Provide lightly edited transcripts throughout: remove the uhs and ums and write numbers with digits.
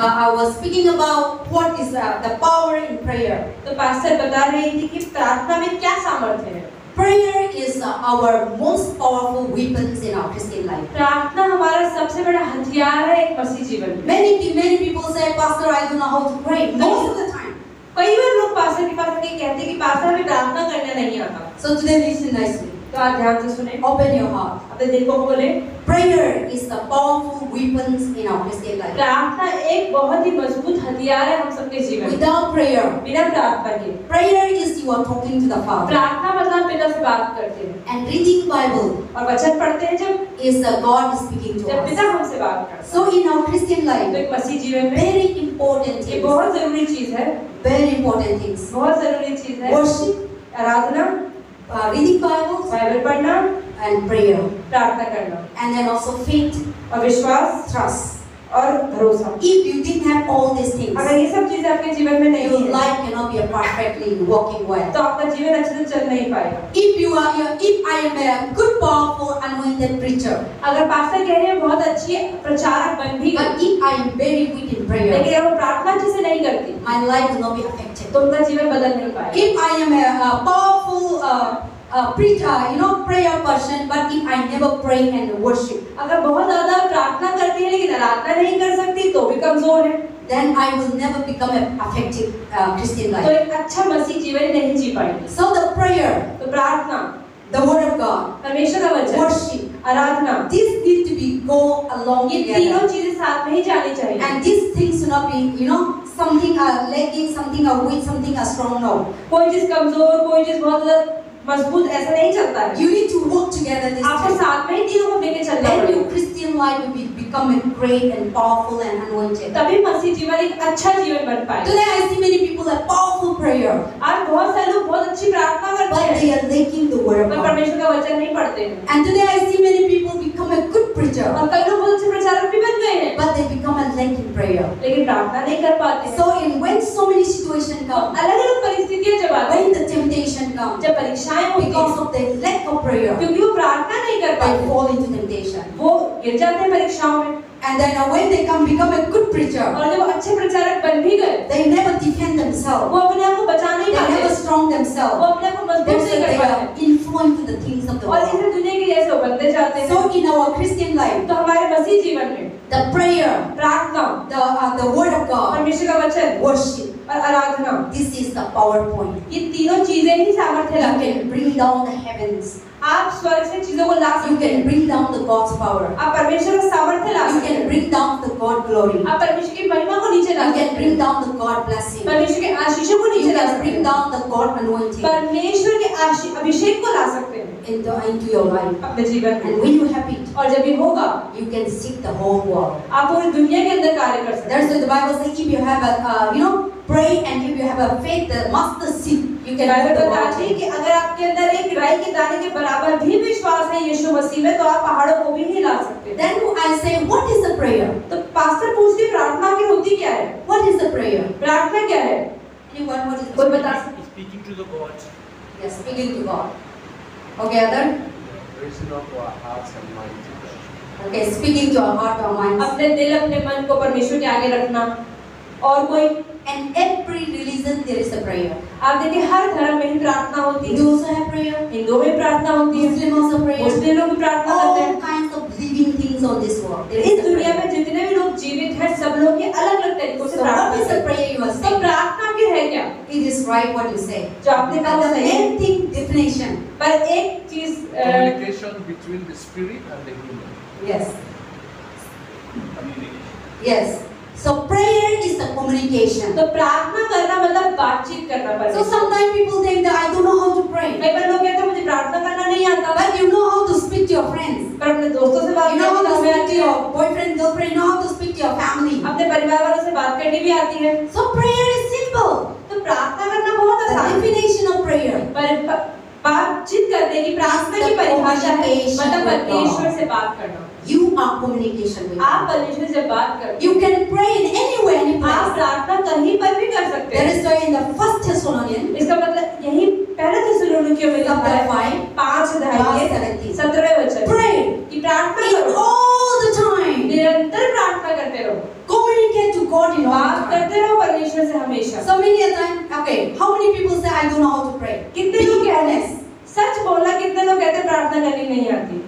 I was speaking about what is the power in prayer. तो pastor बता रही थी कि प्रार्थना में क्या सामर्थ्य है। Prayer is our most powerful weapons in our Christian life. प्रार्थना हमारा सबसे बड़ा हथियार है एक मसीह जीवन में। Many people say, Pastor, I don't know how to pray. Most of the time. कई बार लोग पास्टर के पास आके कहते हैं कि पास्टर हमें प्रार्थना करना नहीं आता। So today listen nicely. तो आज ध्यान से सुने। Open your heart. अपने दिल को खोले। Prayer is the powerful weapons in our Christian life. प्रार्थना एक बहुत ही मजबूत हथियार है हम सबके जीवन में। Without prayer, बिना प्रार्थना के। prayer is you are talking to the Father. प्रार्थना मतलब पिता से बात करते हैं। And reading Bible और वचन पढ़ते हैं जब is the God speaking to जब us. पिता हमसे बात करते हैं। So in our Christian तो life, एक मसीह जीवन में very important ये things. बहुत जरूरी चीज है। Very important things. बहुत जरूरी चीज है। Worship, आराधना, reading Bibles, बाइबल पढ़ना, and prayer. प्रार्थना करना And then also faith, और विश्वास trust. और भरोसा। If you didn't have all these things, अगर ये सब चीजें आपके जीवन में नहीं your है life cannot be a perfectly working well. तो आपका जीवन अच्छे से चल नहीं पाएगा। If I am a good, powerful, anointed preacher, अगर पास्टर कह रहे हैं बहुत अच्छी प्रचारक बन भी but गई, if I am very weak in prayer, लेकिन अगर वो प्रार्थना अच्छे से नहीं करती my life will not be affected. तो उनका जीवन बदल नहीं पाएगा। If I am a powerful preacher, prayer person, but if I never pray and worship, अगर बहुत ज्यादा प्रार्थना करती है लेकिन आराधना नहीं कर सकती तो भी कमजोर है। then I will never become an effective Christian तो life. एक अच्छा मसीह जीवन नहीं जी पाएंगे। So the prayer, तो प्रार्थना, the word of God, परमेश्वर का वचन, worship, Aradhana, these need to be go along ये together. तीनों चीजें साथ में ही जानी चाहिए। And these things should not be, something are lacking, something are weak, something are strong. No. कोई चीज कमजोर, कोई चीज बहुत ज्यादा मजबूत ऐसा नहीं चलता है। You need to work together this आपको time. साथ में ही तीनों को लेके चलना Then पड़ेगा। your Christian life will become a great and powerful and anointed. तभी मसीह जीवन एक अच्छा जीवन बन पाएगा। Today I see many people have powerful prayer, आज बहुत सारे लोग बहुत अच्छी प्रार्थना करते but हैं they are lacking the word of पर God. परमेश्वर का वचन नहीं पढ़ते हैं। And today I see many people become a good preacher, और कई लोग बहुत अच्छे प्रचारक भी बन गए हैं but they become a lacking prayer. लेकिन प्रार्थना नहीं कर पाते हैं। So when so many situations come, अलग-अलग परिस्थितियां जब आती when हैं, the temptation comes, जब परीक्षाएं होती because हैं, of the lack of prayer, क्योंकि वो प्रार्थना नहीं कर they पाते, fall into temptation. वो गिर जाते हैं परीक्षाओं में। And then when they become a good preacher, और जब अच्छे प्रचारक बन भी गए, they never defend themselves. वो अपने आप को बचा नहीं They never पाते, strong वो themselves. अपने आप को मजबूत That's नहीं why कर they पाते are influenced to the things of the और world. इसे दुनिया के जैसे वो बनते जाते हैं। So in our Christian life, तो हमारे मसीह जीवन में the prayer, प्रार्थना, the word of God, परमेश्वर का वचन worship, और आराधना, this is the PowerPoint. ये तीनों चीजें ही सामर्थ्य You लाते हैं। can bring down the heavens. आप स्वर्ग से चीजों को ला You सकते can हैं, bring down the God's power. आप परमेश्वर का सामर्थ्य ला You सकते can हैं, bring down the God glory. आप परमेश्वर की महिमा को नीचे ला You सकते can हैं, bring down the God blessing. परमेश्वर के आशीषों को You नीचे ला can सकते bring हैं, down the God anointing परमेश्वर के अभिषेक को ला सकते हैं into your life. अपने जीवन And में। when you have it, और जब ये होगा, you can seek the whole world. आप पूरी दुनिया के अंदर कार्य कर सकते हैं। That's why the Bible says if you have a, pray and if you have a faith, the mustard seed, you can Bible move the बताती है mountain. कि अगर आपके अंदर एक राई के दाने के बराबर भी विश्वास है यीशु मसीह में, तो आप पहाड़ों को भी हिला सकते हैं। Then I say, what is the prayer? तो पास्टर पूछती है प्रार्थना की होती क्या है? What is the prayer? प्रार्थना क्या है? Anyone, what is कोई the बता prayer? सकता है? Speaking to the God. Yes, speaking to God. Okay, other? Raising up our hearts and minds. Okay, speaking to our heart, our minds. अपने दिल अपने मन को परमेश्वर के आगे रखना। और कोई And every religion there is a prayer. आप देखिए हर धर्म में ही प्रार्थना होती है। Hindu also have prayer. हिंदुओं में प्रार्थना होती है, Muslim also prayer. मुस्लिम लोग भी प्रार्थना करते All हैं। kinds of living things on this world. There is इस a दुनिया prayer. में जितने भी लोग जीवित हैं, सब लोग ये अलग-अलग तरीकों से So what प्रार्थना is the करते हैं। prayer you are तो saying? प्रार्थना की है क्या? It is right what you say. जो आपने कहा But वो the सही है। main thing definition. पर एक चीज Communication between the spirit and the human. Yes. Communication. Yes. So prayer is the communication. तो प्रार्थना करना मतलब बातचीत करना So पड़ेगा। sometimes people think that I don't know how to pray. कई बार लोग कहते हैं मुझे प्रार्थना करना नहीं आता, But you know how to speak to your friends. पर अपने दोस्तों से बात You know how करनी to भी speak आती to है, your boyfriend, girlfriend. You know how to speak to your family. अपने परिवार वालों से बात करनी भी आती है। So prayer is simple. तो प्रार्थना करना बहुत The आसान है। definition of prayer. पर बातचीत करने की प्रार्थना की परिभाषा है मतलब परमेश्वर से बात करना। You are communication with आप God. परमेश्वर से बात करते You can pray in anywhere, any हैं। आप place. प्रार्थना कहीं पर भी कर सकते That हैं। is why in the First Thessalonians, इसका मतलब यही पहले थिस्सलुनीकियों में लिखा है 5 अध्याय के 17वें वचन pray कि प्रार्थना in करो, all the time. निरंतर प्रार्थना करते रहो, Communicate to God in all बात time. करते रहो परमेश्वर से हमेशा। So many a time, okay, how many people say I don't know how to pray? कितने Be लोग कहते honest. हैं, सच बोलना, कितने लोग कहते हैं प्रार्थना करनी नहीं आती?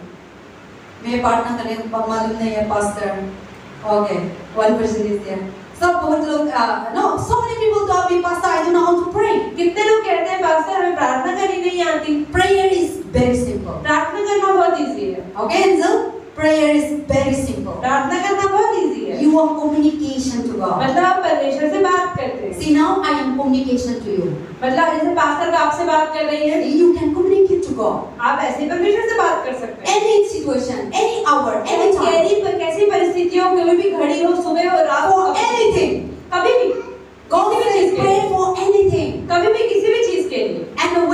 मैं प्रार्थना करने को मालूम नहीं है pastor. Okay, one person is there. सब बहुत लोग no, so many people tell me pastor I don't know how to pray. कितने लोग कहते हैं पास्टर हमें प्रार्थना करनी नहीं आती? Prayer is very simple. प्रार्थना करना बहुत इजी है। Okay, Ansel? Prayer is very simple. प्रार्थना करना बहुत इजी है। You are communication to God. मतलब आप परमेश्वर से बात करते हैं। See now I am communication to you. मतलब जैसे पास्टर का आपसे बात कर रही है, You can communicate to God. आप ऐसे ही परमेश्वर से बात कर सकते हैं। Any situation, any hour, any time, कैसी परिस्थितियों, कोई भी घड़ी हो, सुबह हो, रात हो, for anything. कभी भी, God किसी भी says चीज के pray लिए, for anything. कभी भी किसी भी चीज के लिए। And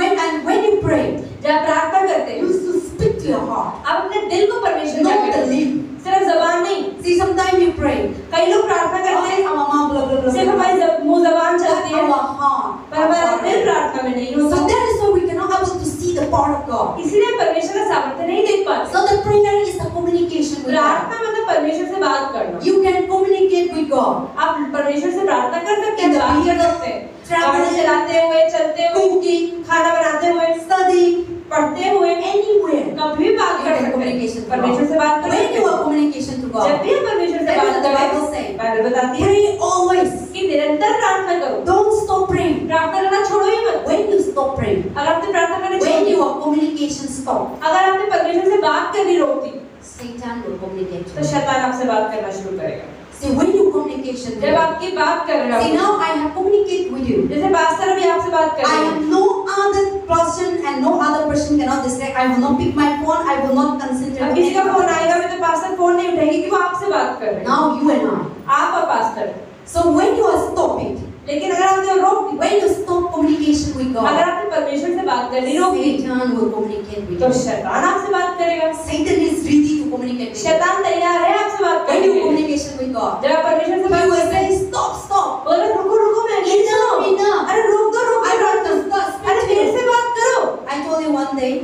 when you pray, जब प्रार्थना करते हैं, you should speak to your heart. आप अपने दिल को परमेश्वर से Not the कहते हैं, lip. सिर्फ जबान नहीं। See, sometimes you pray. कई लोग प्रार्थना करते हैं, Our mouth, blah, blah, blah, सिर्फ blah. हमारी मुंह जबान चलती है, Our heart. पर हमारा दिल प्रार्थना में नहीं होता। So that is why we cannot able to see the power of God. इसीलिए परमेश्वर का सामर्थ्य नहीं देख पाते। So the prayer is the communication with God. प्रार्थना मतलब परमेश्वर से बात करना। You can communicate with God. आप परमेश्वर से प्रार्थना कर सकते In हैं, the बात कर vehicle, सकते हैं, traveling, गाड़ी चलाते हुए, चलते हुए, cooking, खाना बनाते हुए, studying, पढ़ते हुए, anywhere. कभी भी बात You कर can सकते communication हैं, to God. परमेश्वर से बात कर When सकते you are हैं। communication to जब God, भी हम परमेश्वर से that is बात what the करें, Bible says. बाइबल बताती है Pray always. कि निरंतर प्रार्थना करो, Don't stop praying. प्रार्थना करना छोड़ो ही मत। When you stop praying, अगर आपने प्रार्थना करनी छोड़ when the, your communication stop, अगर आपने परमेश्वर से बात करनी रोक दी, Satan will communicate तो to you. शैतान आपसे बात करना शुरू करेगा। See, when you communication with जब God, आपकी बात कर रहे see हो, now I have communicate with you. जैसे पास्टर अभी आपसे बात कर I रहे हैं, am no other person and no other person cannot distract. I will not pick my phone. I will not concentrate. अब on किसी का any फोन other आएगा भी तो पास्टर फोन नहीं उठाएगी कि वो आपसे बात कर रहे हैं, Now you and I. आप और pastor. So when you are stopping, लेकिन अगर आपने रोक दी, when you stop communication with अगर God, आपने परमेश्वर से बात करनी रोक दी, Satan will communicate with तो you. शैतान आपसे बात करेगा। Satan is ready to communicate with you. शैतान तैयार है आपसे बात When करने you के लिए। communication with God, जब आप परमेश्वर से He बात will करते हैं, say stop, stop. बोलो रुको रुको, मैं नहीं Enough, सुनो, enough. अरे रोक दो, रोक I दो, want to stop अरे speaking. मेरे से बात करो। I told you one day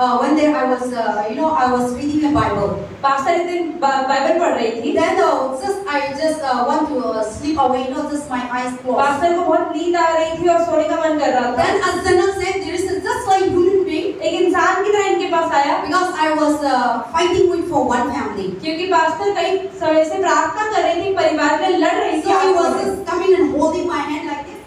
I was, I was reading a Bible. Pastor एक दिन बाइबल पढ़ रही थी, Then I just want to sleep away, just my eyes closed. Pastor को बहुत नींद आ रही थी और सोने का मन कर रहा था। Then as Zanab said, there is just like human being, एक इंसान की तरह इनके पास आया, because I was fighting with for one family. क्योंकि पास्टर कई समय से प्रार्थना कर रही थी, परिवार में लड़ रही थी। So he was आपस में। just coming and holding my hand like this,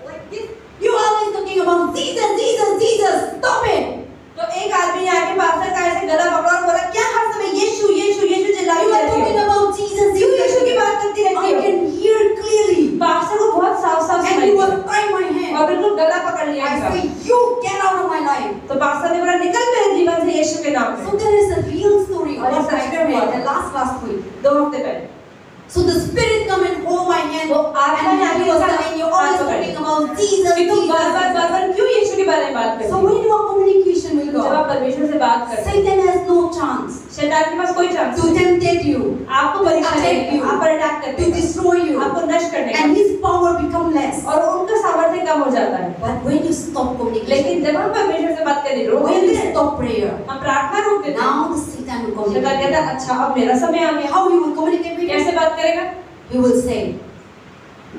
like this. You always talking about Jesus, Jesus, Jesus. Stop it. तो एक आदमी आके पास्टर का ऐसे गला पकड़ा और बोला, क्या हर समय यीशु यीशु यीशु चिल्लाई You are रहती talking हो? about Jesus, क्यों यीशु की Jesus. बात करती रहती I हो? can hear clearly. पास्टर को बहुत साफ साफ And सुनाई he दिया was tying my hand. और बिल्कुल गला पकड़ लिया I इनका। say, you get out of my life. तो पास्टर ने बोला, निकल मेरे जीवन से यीशु के नाम So से। there is a real story और ये what I सच में हुआ experienced था। the last week. 2 हफ्ते पहले So the spirit come and hold my hand, वो आत्मा and ने he आके was हाथ telling you always पकड़ talking लिया। about Jesus, कि तुम Jesus. बार-बार क्यों यीशु के बारे में बात करती So हो? when you are communication with जब आप God, परमेश्वर से बात करते हो, Satan has no chance शैतान के पास कोई चांस to tempt you, आपको परीक्षा attack देगा, you, आप पर अटैक to करने का, destroy you, आपको नष्ट करने and का, his power become less. और उनका सामर्थ्य कम हो जाता है। But when you stop communication, लेकिन जब हम परमेश्वर से बात करनी रोक when देते you हैं, stop prayer, हम प्रार्थना रोक देते हैं, now the Satan will शैतान communicate. कहता है, अच्छा अब मेरा समय आ गया। How he will communicate with you? कैसे बात करेगा? He will say,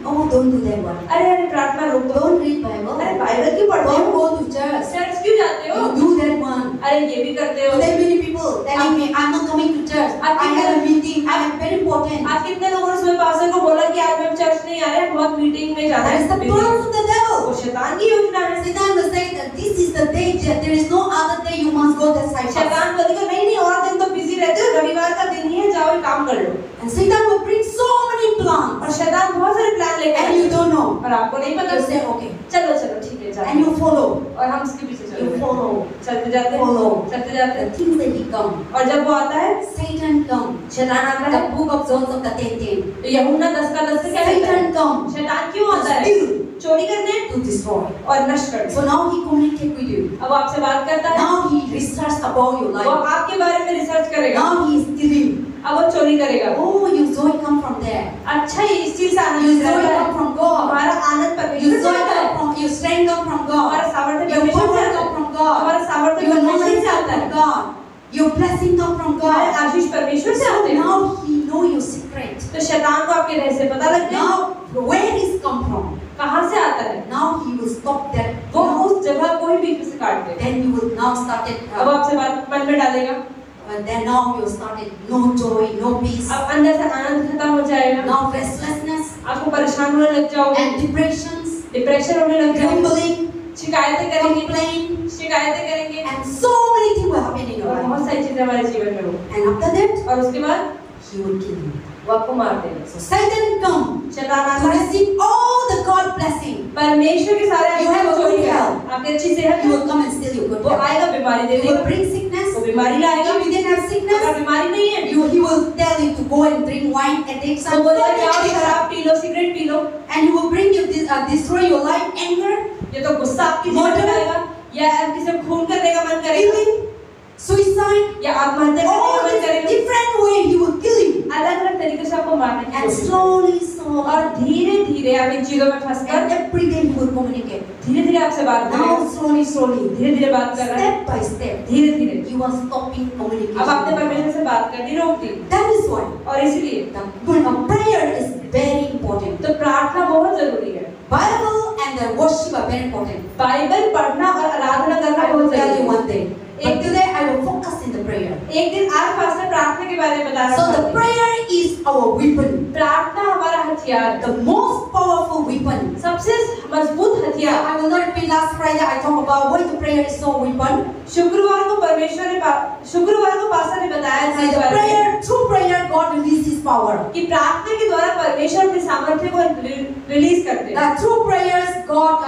oh, don't do that one. अरे अरे प्रार्थना रोक दो, Don't read Bible. अरे बाइबल क्यों पढ़ते Don't हो? go to church. चर्च क्यों जाते हो? You do that one. अरे ये भी करते हो। There are many people telling me, I'm not coming to church. I have a meeting. I am very important. आज कितने लोगों ने सुबह पास्टर को बोला कि आज हम चर्च नहीं आ रहे हैं, बहुत मीटिंग में जाना That है। is the plan of the devil. वो शैतान की योजना है। Satan will say that this is the day. There is no other day you must go that side. शैतान बोलेगा नहीं नहीं और दिन तो बिजी रहते हो, रविवार का दिन ही है, जाओ ये काम कर लो। And Satan will bring so many plans. और शैतान बहुत सारे प्लान लेकर And you don't know. और आपको नहीं पता। You say, okay. चलो चलो ठीक है And जाओ। you follow. और हम उसके पीछे You चलते follow. हैं। चलते जाते Follow. हैं, चलते जाते The हैं। things that he come. और जब वो आता है, Satan come. शैतान आता The है। book of John chapter 10. तो यूहन्ना 10 का 10 से क्या कहता है? Satan come शैतान क्यों आता है? Steal. चोरी करने to destroy. और नष्ट करने। So now he communicate with you. अब वो आपसे बात करता है। Now he research about your वो life. आपके बारे में रिसर्च करेगा। Now he is stealing. अब वो चोरी करेगा। Oh, your joy come from there. अच्छा ये इस चीज से आनंद Your मिलता joy है। come from God. हमारा आनंद Your परमेश्वर से joy आता है। come from, your strength come from God. हमारा सामर्थ्य Your परमेश्वर power से आता come है। from God. हमारा सामर्थ्य Your परमेश्वर knowledge से come आता from है। God. Your blessing come from हमारे God. आशीष परमेश्वर से So आते हैं। now he know your secret. तो तो शैतान को आपके रहस्य पता लग गया, Now, where is come from? कहाँ से आता है, Now he will stop that. वो उस जगह को ही बीच से काट देगा। Then you will now started. अब आपसे बात मन में डालेगा, Then now you started no joy, no peace. अब अंदर से आनंद खत्म हो जाएगा, Now restlessness आपको परेशान होने लग जाओगे, and depressions, डिप्रेशन होने लग जाएगा, grumbling, शिकायतें करेंगे, complaint, शिकायतें करेंगे, and so many things will happen in your और life. बहुत सारी चीजें हमारे जीवन में हो, And after that, और उसके बाद he will kill you. वो आपको मार देगा। So Satan come शैतान to आता है, receive all the God blessing. परमेश्वर के सारे You have a आशीर्वाद good चोरी health. है, आपकी अच्छी सेहत He है, will come and steal your good वो health. आएगा बीमारी He देने, will bring sickness. वो बीमारी लाएगा, If you didn't have अगर sickness, बीमारी नहीं है, he will tell you to go and drink wine, addiction, वो बोलेगा जाओ addiction. शराब P low, cigarette P low, And he will bring you destroy your life, anger, ये तो गुस्सा आपकी जीवन में Murder. आएगा, या किसी को खून करने का मन करेगा, killing, suicide. या आत्महत्या करने All का मन this करेगा, different way he will kill you. अलग-अलग तरीके से आपको मारने की And कोशिश करेगा। slowly, और slowly, धीरे-धीरे आप इन चीजों में फंसकर and every day he will communicate. धीरे-धीरे आपसे बात करेगा, Now slowly, slowly, धीरे-धीरे बात कर रहा है, step by step, धीरे-धीरे you are stopping communication. अब आपने परमेश्वर से बात करनी रोक दी, That is why और इसलिए the prayer is very important. तो प्रार्थना बहुत जरूरी है। Bible and the worship are very important. Bible पढ़ना और आराधना करना I will बहुत tell you जरूरी है। one thing. But today I will focus in the prayer. एक दिन आज पास्टर प्रार्थना के बारे में बता रहा So the था। prayer is our weapon. प्रार्थना हमारा हथियार है, The most powerful weapon. सबसे मजबूत हथियार। I will not repeat last Friday I talked about why the prayer is so weapon. शुक्रवार को शुक्रवार को पास्टर ने बताया था See, इस the बारे में prayer, through prayer God releases His power. कि प्रार्थना के द्वारा परमेश्वर अपने सामर्थ्य को रिलीज करते हैं, That through prayers God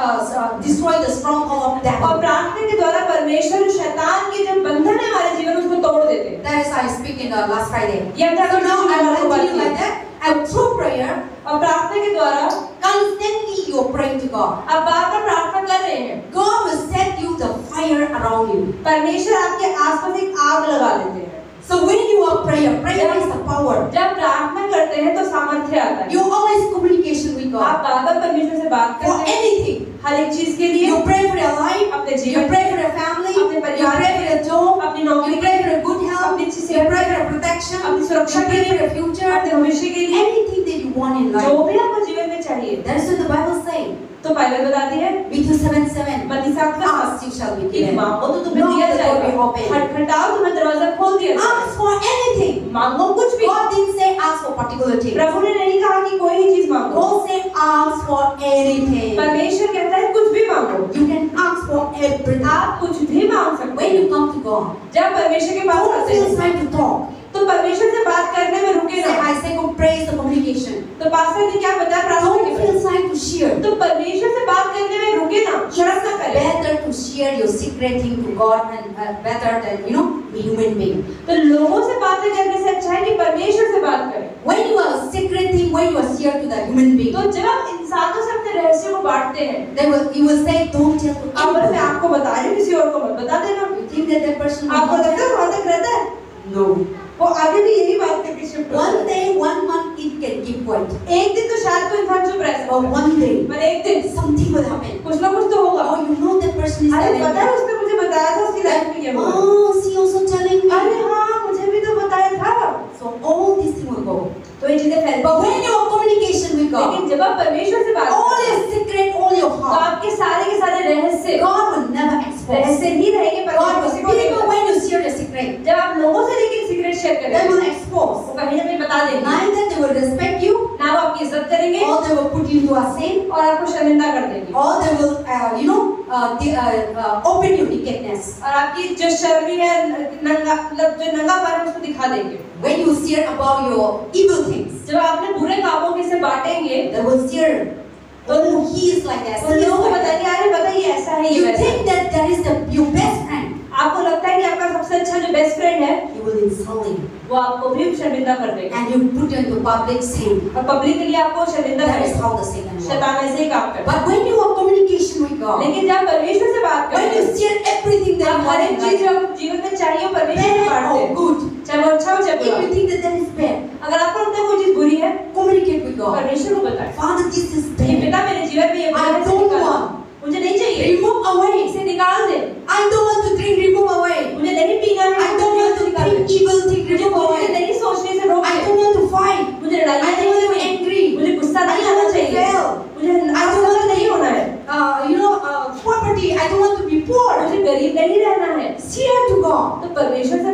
destroy the stronghold of और devil. प्रार्थना के द्वारा परमेश्वर शैतान के जो बंधन है हमारे जीवन में उसको तोड़ देते हैं। That is I speak in the last Friday. ये हमने So now I will शुक्रवार को बात continue की। like that. And through prayer, और प्रार्थना के द्वारा constantly you are praying to God. आप बार-बार प्रार्थना कर रहे हैं, God will set you the fire around you. परमेश्वर आपके आसपास एक आग लगा देते हैं। So when you are prayer is the power. जब प्रार्थना करते हैं तो सामर्थ्य आता है। You always communication with आप God बार-बार परमेश्वर से बात for करते हैं, anything. हर एक चीज के लिए, You pray for your life, अपने you जीवन pray for your family, अपने you परिवार pray for your job, अपनी नौकरी you के pray लिए, for your good health, अपनी अच्छी you सेहत pray के for लिए, your protection, अपनी you सुरक्षा के pray लिए, for your future, अपने भविष्य के लिए, anything that you want in जो life. भी आपको जीवन में चाहिए। That is what the Bible says. तो बाइबल बताती है Matthew 7:7. मत्ती 7 का Ask, you shall be कि given. मांगो तो तुम्हें Knock, दिया the door will जाएगा, open. खटखटाओ तुम्हें दरवाजा खोल दिया जाएगा। Ask for anything. मांगो कुछ भी। God didn't say ask for particular things. प्रभु ने नहीं कहा कि कोई ही चीज मांगो, God said ask for anything. परमेश्वर कहता है कुछ भी मांगो, You can ask for everything. आप कुछ भी मांग सकते When हैं। you come to God, जब परमेश्वर के पास don't आते feel हैं shy to talk. तो परमेश्वर से बात करने में रुके Say, ना। I say, go praise the communication. तो पास्टर ने क्या बताया प्रार्थना Don't के feel बाद? shy to share. तो परमेश्वर से बात करने में रुके ना, शर्म ना करें। Better to share your secret thing to God and better than a human being. तो लोगों से बातें करने से अच्छा है कि परमेश्वर से बात करें। When you are a secret thing, when you are share to the human being, तो जब आप इंसानों से अपने रहस्य को बांटते हैं, you will say, don't tell to अब मैं anybody. आपको बता रही हूँ, किसी और को मत बता देना। You think that that person will आपको not लगता है tell? वहाँ तक रहता है? No. वो आगे भी यही बात करके शिफ्ट होता One है। day, 1 month, it can keep quiet. एक दिन तो शायद कोई इंसान चुप रह सकता Or है, one day, पर एक दिन something will happen. कुछ ना कुछ तो होगा। Oh, you know that person is अरे telling पता है you. उसने मुझे बताया था उसकी लाइफ में क्या हुआ। Oh, she also telling me. अरे हाँ मुझे भी तो बताया था। So all these things will go. तो ये चीजें फैल But when you have communication with God, लेकिन जब आप परमेश्वर से बात all करते हैं, your secret, all your तो heart, आपके सारे के सारे रहस्य God will never expose. रहस्य ही रहेंगे। God will परमेश्वर को नहीं people पता। when you share your secret, जब आप लोगों से लेकिन सीक्रेट शेयर they करेंगे, will expose. वो कहीं ना कहीं बता देंगे, Neither they will respect you, ना वो आपकी इज्जत करेंगे or they will put you into a sin, और आपको शर्मिंदा कर देंगे, or they will, open your nakedness. और आपकी जो शर्मी है, नंगा मतलब जो नंगापन है उसको दिखा देंगे। When you share about your evil things, जब आपने बुरे कामों के से बांटेंगे, they will share. Oh, he is like that. तो He is लोगों को like that. बताएंगे अरे पता है ये ऐसा है, ये You वैसा है। think that that is your best friend. आपको लगता है कि आपका सबसे अच्छा जो बेस्ट फ्रेंड है He will insult you, वो आपको भी शर्मिंदा कर देगा and you put you into public sin. और पब्लिक के लिए आपको शर्मिंदा That is करेगा। how the Satan works. शैतान ऐसे ही काम करता है। But when you have communication with God, लेकिन जब परमेश्वर से बात when करते you हैं, share everything that आप you हर want एक in चीज life, जो आपको जीवन में चाहिए वो परमेश्वर से bad बांटते or हैं, good, चाहे वो अच्छा हो चाहे if बुरा you हो। think that that is bad, अगर आपको लगता है कोई चीज बुरी है, communicate with God. परमेश्वर को बताएं Father, this is कि bad. पिता मेरे जीवन में ये बुरा I है, इसे don't निकालो। want. मुझे नहीं चाहिए, Remove away. इसे निकाल दे। I don't want to drink. Remove away. मुझे नहीं पीना है, I don't want to निकाल think दे। evil thing. मुझे Remove मुझे away. नहीं सोचने से रोक I they. don't want to fight. मुझे लड़ाई I don't नहीं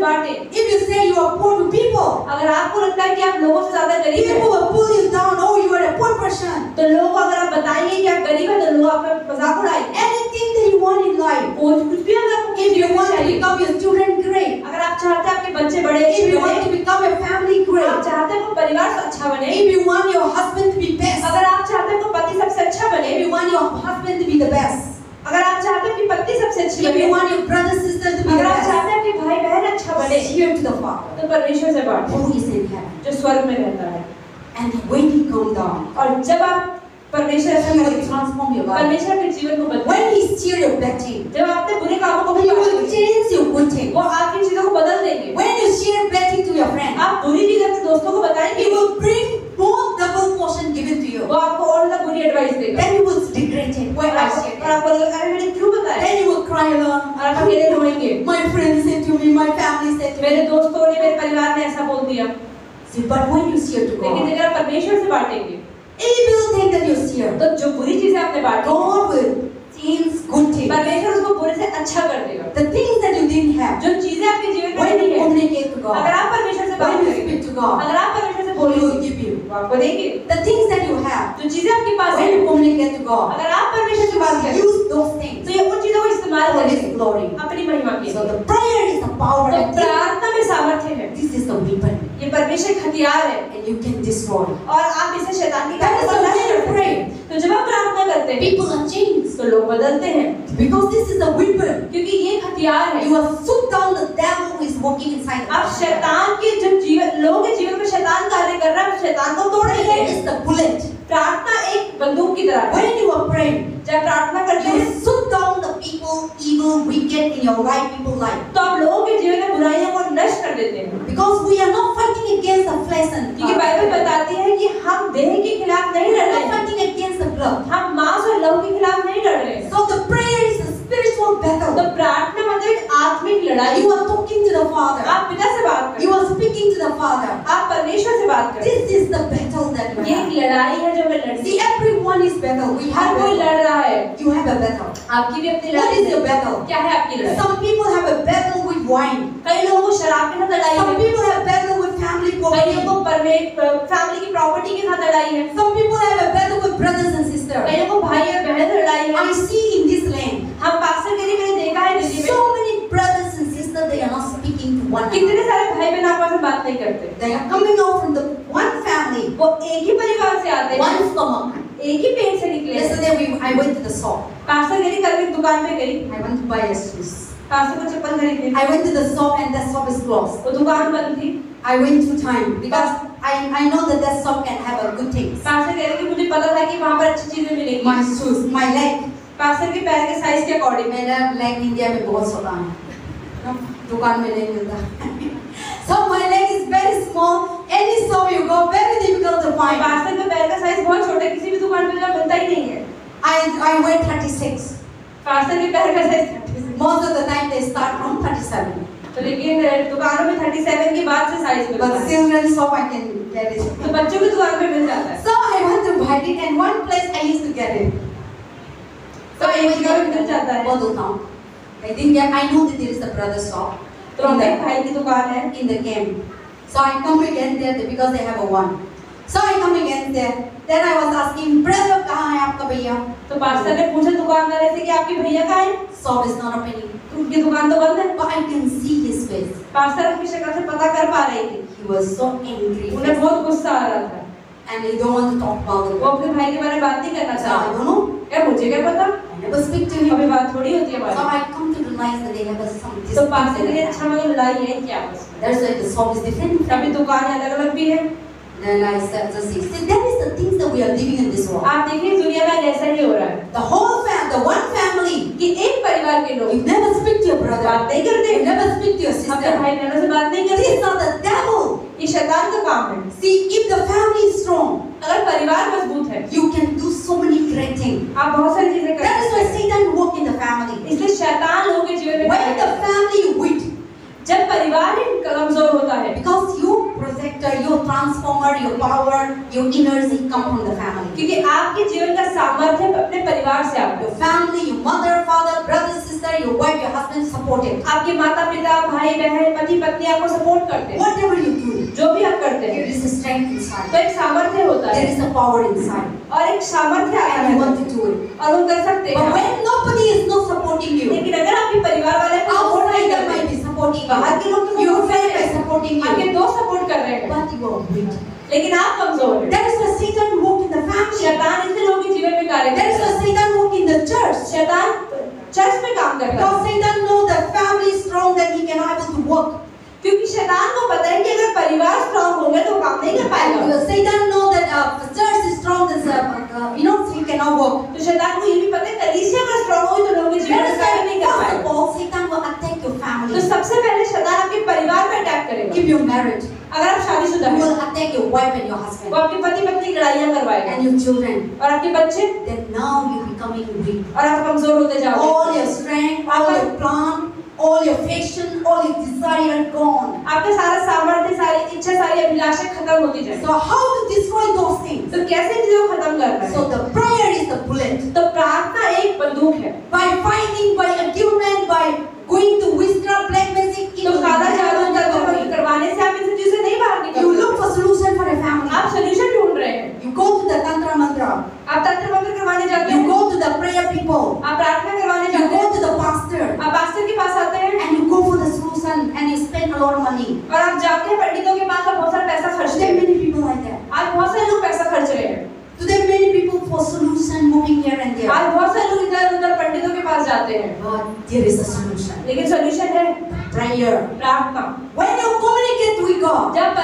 बांटें। If you say you are poor to people, अगर आपको लगता है कि आप लोगों से ज्यादा गरीब हैं, people will pull you down. Oh, you are a poor person. तो लोगों को अगर आप बताएंगे कि आप गरीब हैं तो लोग आपका मजाक उड़ाएंगे। Anything that you want in life. कुछ भी अगर आपको If you जीवन में want to चाहिए, become your children great, अगर आप चाहते हैं आपके बच्चे बड़े if अच्छे you want to बने, become a family आप great, चाहते हैं आपका परिवार अच्छा बने, if you want your husband to be best, अगर आप चाहते हैं आपका पति सबसे अच्छा if बने, you want your husband to be the best, अगर आप चाहते हैं कि पत्नी सबसे अच्छी if बने, you want your brothers sisters to be the अगर आप best, चाहते हैं कि भाई बहन अच्छा बने, cheer to the Father तो परमेश्वर से बांटें who is in heaven. जो स्वर्ग में रहता है। And when He comes down, और जब आप परमेश्वर ऐसा He will करेंगे, transform your life. परमेश्वर के जीवन को बदलेंगे। When He steer your bad thing, जब आपने बुरे कामों को He will बदलेंगे, change your good thing. वो आपकी चीजों को बदल देंगे। When you share bad thing to your friend, आप बुरी चीज अपने दोस्तों को बताएंगे, He will bring more double portion given to you. वो आपको और ज्यादा बुरी एडवाइस देगा। Then you will regret it. Why और I आपको shared और it. आपको लगेगा अरे मैंने क्यों बताया? Then you will cry alone. और आप अकेले रोएंगे। My friends said to me, my family said to मेरे me. दोस्तों ने, मेरे परिवार ने ऐसा बोल दिया। See, but when you share to लेकिन God, अगर आप परमेश्वर से बांटेंगे, evil thing that you share, तो जो बुरी चीजें आपने बांटी, God will change good things. परमेश्वर उसको बुरे से अच्छा कर देगा। The things that you didn't have, जो चीजें आपके जीवन में when नहीं you है, communicate to अगर God, आप परमेश्वर से बात when you करेंगे, speak to God, अगर आप परमेश्वर से He बोलेंगे, will give you. वो आपको देंगे। The things that you have, जो चीजें आपके पास when है, you communicate to God, अगर आप परमेश्वर से बात you करें, use those things तो ये उन चीजों को इस्तेमाल for His करेंगे glory. अपनी महिमा के So लिए। the prayer is the power, तो and प्रार्थना में सामर्थ्य है। this is the weapon, ये परमेश्वर का हथियार है and you can destroy. और आप इसे शैतान की That is ताकत the से नष्ट way कर you सकते pray. हैं। तो जब आप प्रार्थना करते हैं, People are changed तो लोग बदलते हैं, because this is the weapon. क्योंकि ये एक हथियार है। You will shoot down the devil who is walking inside the आप person. शैतान के जो जीवन, लोगों के जीवन में शैतान कार्य कर रहा है, आप शैतान को तोड़ देते Prayer हैं। is the bullet. प्रार्थना एक बंदूक की तरह है। When you are praying, जब प्रार्थना करते you हैं, shoot down the people, evil, wicked in your life, people's life. तो आप लोगों के जीवन में बुराइयों को नष्ट कर देते हैं। Because we are not fighting against the flesh and क्योंकि blood. बाइबल बताती है कि हम देह के खिलाफ नहीं We लड़ are रहे not हैं, fighting against the blood. हम मांस और लहू के खिलाफ नहीं लड़ रहे हैं। So the prayer is a spiritual तो battle. प्रार्थना मतलब एक आत्मिक लड़ाई। You are talking to the Father. आप पिता से बात करते You हैं, are speaking to the Father. आप परमेश्वर से बात करते हैं। This is the battle that we ये have. एक लड़ाई है जो हमें लड़नी See, है। everyone is battle. We her have कोई battle. लड़ रहा है। You have a battle. आपकी भी अपनी What लड़ाई is your है। battle? क्या है आपकी लड़ाई? Some people have a battle with wine. कई लोगों को शराब के साथ लड़ाई Some है, people have battle with family कई property. लोगों को फैमिली की प्रॉपर्टी के साथ लड़ाई है, Some people have a battle with brothers and sisters. कई लोगों को भाई और बहन से लड़ाई है। I see in this land हम पास्टर के लिए मैंने देखा है दिल्ली so में many brothers and sisters, they are not speaking to one कितने another. सारे भाई बहन आपस में बात नहीं करते। They are coming out from the one family, वो एक ही परिवार से आते हैं, one stomach. एक ही पेट से निकले हैं। Yesterday I went to the shop. Pastor के लिए कल एक दुकान पे गई, I went to buy a shoes. Pastor को चप्पल खरीदनी I went to the shop and that shop is closed. वो दुकान बंद थी। I went 2 times because I know that that shop can have a good things. Pastor कह रहे कि मुझे पता था कि वहाँ पर अच्छी चीजें मिलेंगी। My shoes, my leg. Pastor के पैर के साइज के अकॉर्डिंग मेरा leg इंडिया में बहुत छोटा है, दुकान में नहीं मिलता। So my leg is very small. Any shop you go, very difficult to find. Pastor के पैर का साइज बहुत छोटा है, किसी भी दुकान पे मिलता ही नहीं है। I weigh 36. पास्टर के पैर का size 36। Most of the time they start from 37. तो लेकिन दुकानों में 37 के बाद से साइज मिलता But है, children's shop I can get it. तो बच्चों की दुकान पे मिल जाता है। So I went to buy it and one place I used to get it. So I went जगह पे मिल जाता है। Bottle town. I didn't get. I know that there is a brother shop तो हमें एक भाई की दुकान है, in the game. So I come again there because they have a one. So I come again there. Then I was asking, brother, कहाँ है आपका भैया? तो पास्टर ने पूछा दुकानदार से कि आपकी भैया कहाँ है? Shop is not opening. तो उनकी दुकान तो बंद है। But I can see his face. Pastor उनकी शक्ल से पता कर पा रही थी, He was so angry. उन्हें बहुत गुस्सा आ रहा था। And he don't want to talk about वो it. अपने भाई के बारे में बात नहीं करना So I चाहता। don't know. यार मुझे क्या पता, I never speak to him. कभी बात थोड़ी होती है So हमारी। I come to realize that they have some तो पास्टर के लिए dispute. अच्छा मतलब लड़ाई है क्या आपस में? That's why the shop is different. अभी दुकानें अलग अलग भी हैं। Then I said, see, that is the things that we are living in this world. आप देखिए दुनिया में आज ऐसा ही हो रहा है The whole family, the one family. कि एक परिवार के लोग You never speak to your brother. बात नहीं करते, You never speak to your अपने sister. भाई बहनों से बात नहीं करते। This is not the devil. ये शैतान का काम है। See, if the family is strong, अगर परिवार मजबूत है, you can do so many great things. आप बहुत सारी चीजें कर That is सकते why हैं। Satan work in the family. इसलिए शैतान लोगों के जीवन में When कार्य the करता है। family weak, जब परिवार ही कमजोर होता है, because your projector, your transformer, your power, your energy come from the family. क्योंकि आपके जीवन का सामर्थ्य अपने परिवार से आता है। Your family, your mother, father, brother, sister, your wife, your husband support it. आपके माता पिता भाई बहन पति पत्नी आपको सपोर्ट करते हैं। Whatever you do, जो भी आप करते there हैं is a strength तो inside. एक सामर्थ्य होता There है is a power inside. और एक सामर्थ्य आता And you want है to do it. और वो कर सकते But हैं। when nobody is not supporting you, लेकिन अगर आपके परिवार वाले आपको सपोर्ट नहीं outsider कर might रहे, be supporting बाहर के लोग you. तो Your सपोर्ट कर friend रहे is supporting हैं, आपके you. दोस्त सपोर्ट कर रहे हैं, But you are weak. लेकिन आप कमजोर हैं। There is a Satan work in the family. शैतान इससे लोगों के जीवन में कार्य There is करता a है। Satan work in the church. शैतान चर्च में काम करता है Because Satan knows that family is strong, that he cannot able to work. क्योंकि शैतान को पता है कि अगर परिवार स्ट्रांग होंगे तो वो काम नहीं कर And पाएगा। Satan knows that the church is strong, that he cannot work. तो शैतान को ये भी पता है कलीसिया अगर स्ट्रांग होगी तो लोगों के जीवन में कार्य नहीं कर First पाएगा। of all, Satan will attack your तो family. सबसे पहले शैतान आपके परिवार पे अटैक करेगा। If you're married, अगर आप शादीशुदा he हैं, will attack your wife and your वो husband आपके पति पत्नी की लड़ाइयाँ करवाएगा and your children. और आपके बच्चे Then now you're becoming weak. और आप कमजोर होते जाओगे। All your strength, all your plan, all your passion, all your desire gone. आपका सारा सामर्थ्य सारी इच्छा सारी अभिलाषा खत्म होती जाएगी। So how to destroy those things? तो कैसे इन चीजों को खत्म करना है? So the prayer is the bullet. तो प्रार्थना एक बंदूक है। By fighting, by argument, by going to witchcraft, black magic, तो काला जादू तंत्र करवाने से आप इन चीजों से नहीं बाहर निकल you सकते। look for solution for a family. आप सॉल्यूशन ढूंढ रहे हैं। You go to the tantra mantra. आप तंत्र मंत्र करवाने जाते You हैं। go to the prayer people. आप प्रार्थना करवाने You जाते go हैं। to the pastor. आप पास्टर के पास आते हैं And you go for the solution and you spend a lot of money. और आप जाते हैं पंडितों के पास और बहुत सारा पैसा खर्चते Today हैं। many people like that. आज बहुत सारे लोग पैसा खर्च रहे हैं। Today many people for solution moving here and there. आज बहुत सारे लोग इधर उधर पंडितों के पास जाते हैं। But there is a solution. लेकिन सॉल्यूशन है Prayer. प्रार्थना। When you communicate with God, जब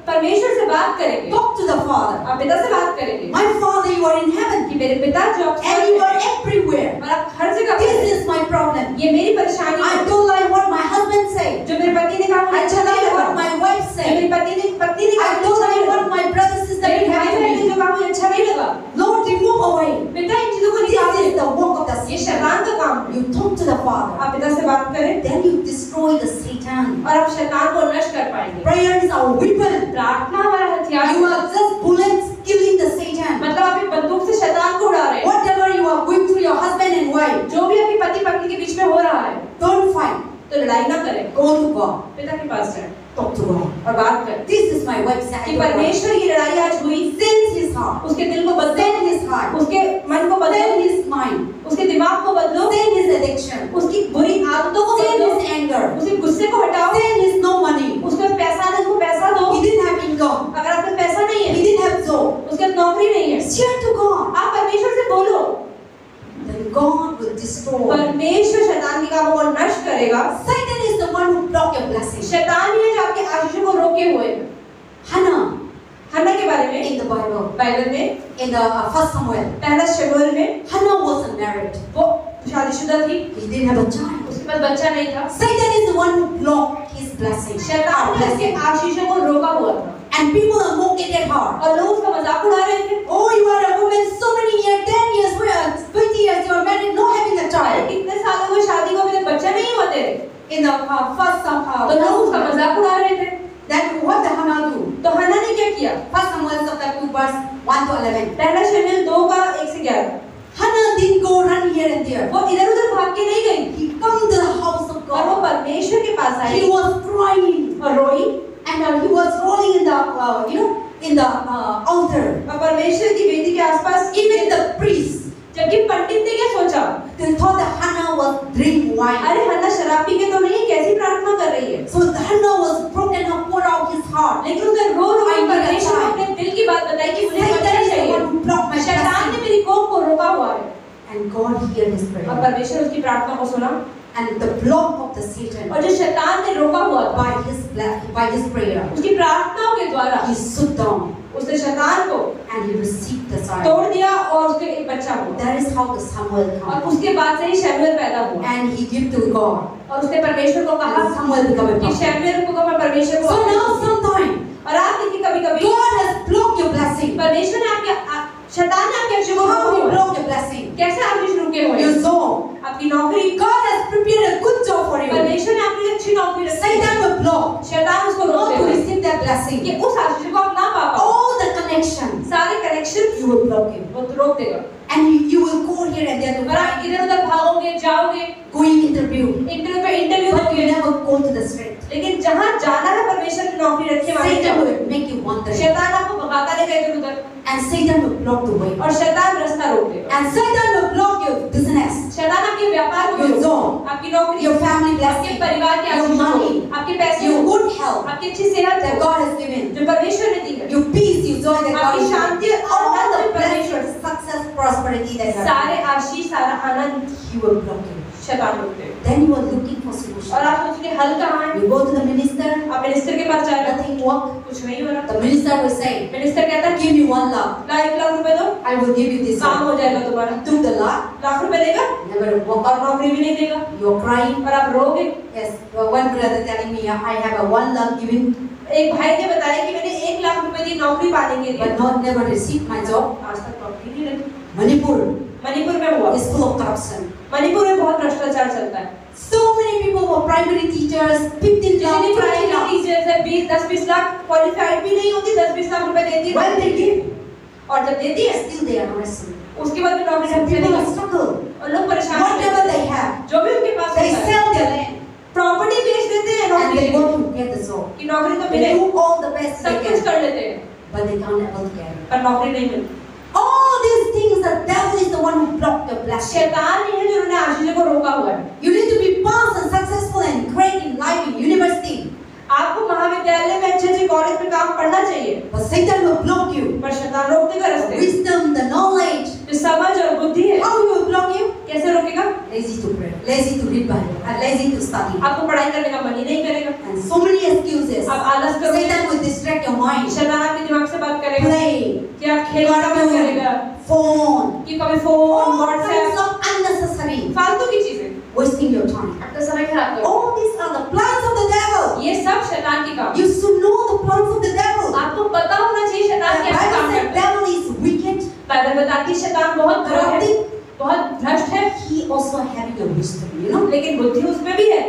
परमेश्वर से बात करेंगे, talk to the Father. आप पिता से बात करेंगे My Father, you are in heaven. कि मेरे पिता जो आप And you are everywhere. और आप हर जगह पे This हैं। is my problem. ये मेरी परेशानी I है। don't like what my husband said. जो मेरे पति ने कहा मुझे I अच्छा don't नहीं like लगा। what my wife जो said. मेरी पत्नी ने कहा I मुझे don't अच्छा नहीं like what लगा। my brother sister मेरे did भाई to बहन ने me. जो कहा मुझे अच्छा नहीं लगा। Lord, remove away. पिता इन चीजों को This निकाल is they. the work of the ये Satan. शैतान का काम है। You talk to the Father. आप पिता से बात करें Then you destroy the Satan. और आप शैतान को नष्ट कर पाएंगे। Prayer is our weapon. प्रार्थना हमारा हथियार You है। are just bullets killing the Satan. मतलब आप एक बंदूक से शैतान को उड़ा रहे हैं। Whatever you are going through your husband and wife, जो भी आपके पति पत्नी के बीच में हो रहा है don't fight. तो लड़ाई ना करें। Go to God. पिता के पास जाएं Talk to God. और बात करें This is my website. कि परमेश्वर की लड़ाई आज हुई। Send his heart. उसके दिल को बदलो, Send his heart. उसके मन को Send बदलो, his mind. उसके दिमाग को बदलो, Send his addiction. उसकी बुरी आदतों को Send बदलो, his anger. उसके गुस्से को हटाओ। Send his no money. उसके पास पैसा नहीं, उसको पैसा दो। He didn't have income. अगर आपके पास पैसा नहीं He है, didn't have job. उसके पास नौकरी नहीं है, Share to God. आप परमेश्वर से बोलो। Then God will destroy. परमेश्वर शैतान के कामों को नष्ट करेगा। Satan is the one who block your blessing. शैतान ही है जो आपके आशीषों को रोके हुए है। Hannah हन्ना के बारे में in the Bible, बाइबल में in the First Samuel, पहला शमूएल में Hannah wasn't married. वो शादीशुदा थी, He didn't have a child. उसके पास बच्चा नहीं था। Satan is the one who blocked his blessing. शैतान Our ने उसके blessing. आशीषों को रोका हुआ था And people are mocking at her. और लोग उसका मजाक उड़ा रहे थे। Oh, you are a woman so many years, 10 years, 20 years, you are married, not having a अरे child. कितने सालों को शादी को अभी तक बच्चा नहीं हुआ तेरे। In the first तो लोग उसका मजाक उड़ा रहे थे। then what did Hannah do? तो हन्ना ने क्या किया? First Samuel chapter 2 verse 1 to 11. पहला शमूएल 2 का 1 से 11। Hannah didn't go run here and there. वो इधर उधर भाग के नहीं गई He come to the house of और वो God. परमेश्वर के पास आई He was crying और रोई and he was rolling in the in the altar. और परमेश्वर की वेदी के आसपास। Even the priest, जबकि पंडित ने क्या सोचा? they thought that Hannah was drink wine. अरे हन्ना शराब पी के तो नहीं, कैसी प्रार्थना कर रही है? So Hannah was broken and poured out his heart. लेकिन उसने रो रो I के need a परमेश्वर को child. अपने दिल की बात बताई कि मुझे Satan बच्चा is the चाहिए। one who blocked my शैतान ने blessing. मेरी कोख को रोका हुआ है And God heard his और prayer. परमेश्वर उसकी प्रार्थना को सुना। And the block of the Satan और जो शैतान ने रोका हुआ था by his prayer, उसकी प्रार्थनाओं के द्वारा he stood down उसने शैतान को and he received the child. तोड़ दिया और उसके एक बच्चा हुआ। That is how the Samuel और comes. उसके बाद से ही शमूएल पैदा हुआ And he gave to God. और उसने परमेश्वर को कहा And Samuel became a कि prophet. शमूएल को मैं परमेश्वर को So now sometime और आप देखिए कभी-कभी God has blocked your blessing. परमेश्वर ने आपके शैतान ने आपके आशीष को How रोका he हुआ है। blocked your blessing? कैसे आशीष रुके हुए Your हैं? job. आपकी नौकरी, God has prepared a good job for you. परमेश्वर ने आपके लिए अच्छी नौकरी रखी है। Satan will block शैतान उसको not रोकते to हुए receive that blessing. कि उस आशीष को आप ना पा पाओ। All the connections सारे connection you will block him. वो तो रोक देगा and you will go here and there to और आप find इधर-उधर भागोगे, जाओगे, going interview, इंटरव्यू पे इंटरव्यू but you दोगे, never go to the street. लेकिन जहाँ जाना है परमेश्वर की नौकरी रखे वहाँ Satan जाओगे। will make you wander, शैतान आपको भगाता रहेगा इधर-उधर and Satan will block the way, और शैतान रास्ता रोक देगा। and Satan will block your business, शैतान आपके व्यापार को your रोक, job, आपकी नौकरी, your family आपके blessing, परिवार के your आशीष money, को, आपके पैसे your को, good health आपकी अच्छी सेहत that को, God has given, जो परमेश्वर ने दी है, your peace, your joy that God आपकी has शांति given, और all आनंद the में परमेश्वर, blessings, success, prosperity that God सारे has आशीष, सारा आनंद given, He will block you. शैतान रोक देगा। Then you are looking for solution. और आप सोचोगे हल कहाँ है? You go to the minister, आप मिनिस्टर के पास जा रहे हो, nothing work. कुछ नहीं हो रहा। The minister will say, minister कहता है give me 1 lakh, ला 1 लाख रुपए दो, I will give you this. काम हो जाएगा तुम्हारा। Took the lakh, लाख रुपए देगा never work. और नौकरी भी नहीं देगा You are crying. और आप रोगे। Yes, one brother telling me I have a 1 lakh given, एक भाई ने बताया कि मैंने 1 लाख रुपए दी नौकरी पाने के लिए, but not never received my job. आज तक नौकरी नहीं लगी। Manipur मणिपुर में हुआ, is full of corruption. Manipur में बहुत भ्रष्टाचार चलता है। So many people were primary teachers, 15 lakh, जितनी 20 प्राइमरी lakh. टीचर्स है 10-20 लाख क्वालिफाइड भी नहीं होती, 10-20 लाख रुपए देती है When they give, और जब देती है still they are not receiving. उसके बाद भी नौकरी So ढंग से people नहीं are होती struggle. और लोग परेशान Whatever हैं। they have, जो भी उनके पास they होता है, sell their land प्रॉपर्टी बेच देते हैं and नौकरी they के लिए, want to get the job. कि नौकरी तो They मिले, do all the best they सब कुछ can, कर लेते हैं but they can't able to get it. पर नौकरी नहीं मिलती। All these things, the devil is the one who blocked your blessing. शैतान ही है जो उन्होंने आशीष को रोका हुआ है। You need to be fast and successful and great in life in university, आपको महाविद्यालय में अच्छे कॉलेज में काम पढ़ना चाहिए, but Satan will block you. पर शैतान रोक देगा The रास्ते। wisdom, the knowledge, जो समझ और बुद्धि है, how he will block you? कैसे रोकेगा? Lazy to pray, lazy to read Bible, and lazy to study, आपको पढ़ाई करने का मन ही नहीं करेगा, and so many excuses. आप आलस करोगे, Satan will distract your mind. शैतान आपके दिमाग से बात करेगा Play, कि आप खेलने का मन करेगा, phone, कि कभी phone, all kinds WhatsApp, of unnecessary, फालतू की चीजें, wasting your time. आपका समय खराब करो। All these are the plans of the devil. ये सब शैतान की काम। You should know the plans of the devil. आपको पता होना चाहिए The शैतान कैसे Bible काम says करता है। devil is wicked. बाइबल बताती है शैतान बहुत बुरा है, बहुत भ्रष्ट है, He also having a wisdom, you know. लेकिन बुद्धि उसमें भी है।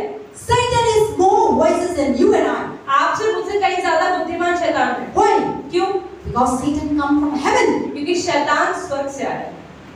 Satan is more wiser than you and I. आपसे मुझसे कहीं ज्यादा बुद्धिमान शैतान है। Why? क्यों? Because Satan come from heaven. क्योंकि शैतान स्वर्ग से आया है।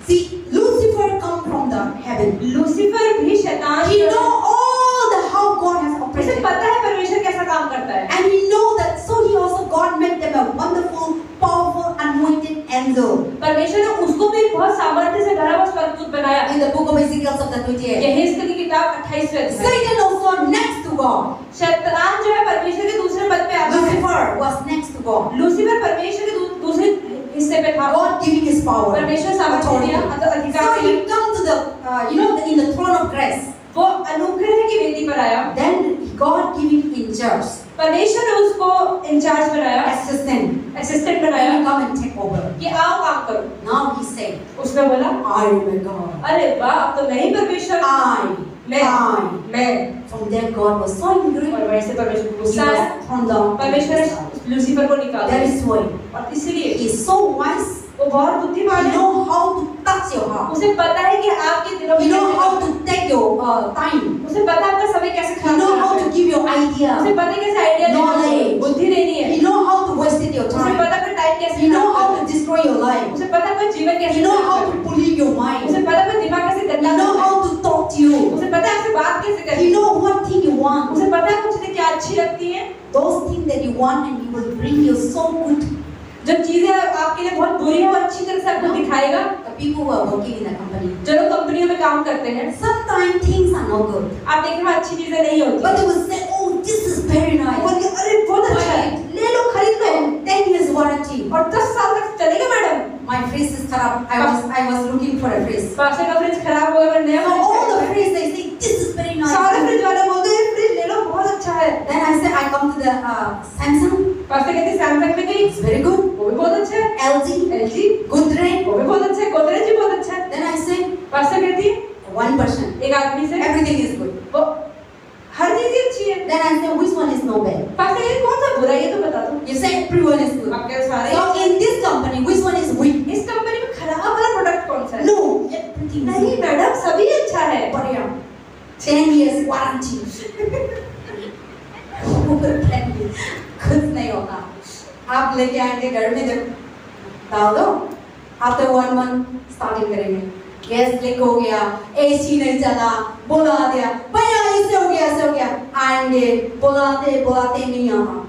See, Lucifer come from the heaven. Lucifer भी शैतान He जो know है, all the how God has उसे operated, पता है परमेश्वर कैसा काम करता है, and he know that. So he also God made them a wonderful, powerful, anointed angel. परमेश्वर ने उसको भी बहुत सामर्थ्य से भरा हुआ स्वर्गदूत बनाया। In the book of Ezekiel chapter 28, यहेजकेल की किताब 28वें अध्याय। Satan also next to God. शैतान जो है परमेश्वर के दूसरे पद पे आता है। Lucifer was next to God. Lucifer परमेश्वर के दूसरे हिस्से पे था। God giving his power, परमेश्वर सामर्थ्य authority. दिया, अधिकार So दिया। he come to the, in the throne of grace. वो अनुग्रह की वेदी पर आया। Then God giving in charge, परमेश्वर ने उसको इंचार्ज बनाया, assistant. असिस्टेंट Then बनाया he come and take over. कि आओ काम करो। Now he said, उसने बोला, I am a God. अरे वाह, अब तो मैं ही परमेश्वर, I. मैं। From there God was so angry. और वैसे परमेश्वर को He गुस्सा आया। was thrown down. परमेश्वर ने लूसीफर को निकाल That दिया। is why और इसलिए he is so wise. वो बहुत He बुद्धिमान है। know how to touch your heart. उसे पता है कि आपके दिलों He में know कैसे how करना to take your time. है। उसे पता है आपका समय कैसे He खराब know करना how है। to give you idea. उसे पता है कैसे आइडिया देना है, Knowledge. बुद्धि देनी है। He know how to waste your उसे time. पता है टाइम कैसे He know खराब how करना to destroy your है। life. उसे पता है जीवन कैसे He know खराब how करना to है। pollute your mind. उसे पता है दिमाग कैसे He गंदा know करना है। how to talk to you. उसे पता है आपसे बात कैसे करनी He है। know what thing you want. उसे पता है कुछ चीजें क्या अच्छी लगती हैं, Those things that you want, and He will bring you so good. जो चीजें आपके लिए बहुत बुरी है वो अच्छी तरह से आपको दिखाएगा। The people who are working in the company, जो लोग कंपनियों में काम करते हैं, sometimes things are not good, आप देखें वहाँ अच्छी चीजें नहीं होती, but they will say, "Oh, this is very nice." बोलिए अरे बहुत अच्छा है, ले लो खरीद लो, And 10 years warranty. और 10 साल तक चलेगा madam. My fridge is kharab. I was looking for a fridge. पासे का फ्रिज खराब हो गया, मैं नया So all the fridge fridge they say, "This is very nice." सारे फ्रिज वाले बोलते हैं फ्रिज ले लो बहुत अच्छा है। Then I say, I come to the Samsung. पासे कहते हैं सैमसंग में गई, It's very good. वो भी बहुत अच्छा है। LG, LG, Goodread. वो भी बहुत अच्छा है। गोदरेज भी बहुत अच्छा है। Then I say, पासे कहती है one person. एक आदमी से Everything is good. वो हर चीज ही अच्छी है। Then I say, which one is no bad? पासे कहती कौन सा बुरा है ये तो बता दो। You say everyone is good. आपके सारे So in this company, which one is weak? इस कंपनी में खराब वाला प्रोडक्ट कौन सा है? No, everything is नहीं good. मैडम सभी अच्छा है। बढ़िया. 10 years warranty. कुछ नहीं होता. आप लेके आएंगे घर में, जब डाल दो, आफ्टर 1 मंथ स्टार्टिंग करेंगे, गैस लीक हो गया, एसी नहीं चला, बुला दिया, भैया ऐसे हो गया, आएंगे, बुलाते नहीं आना।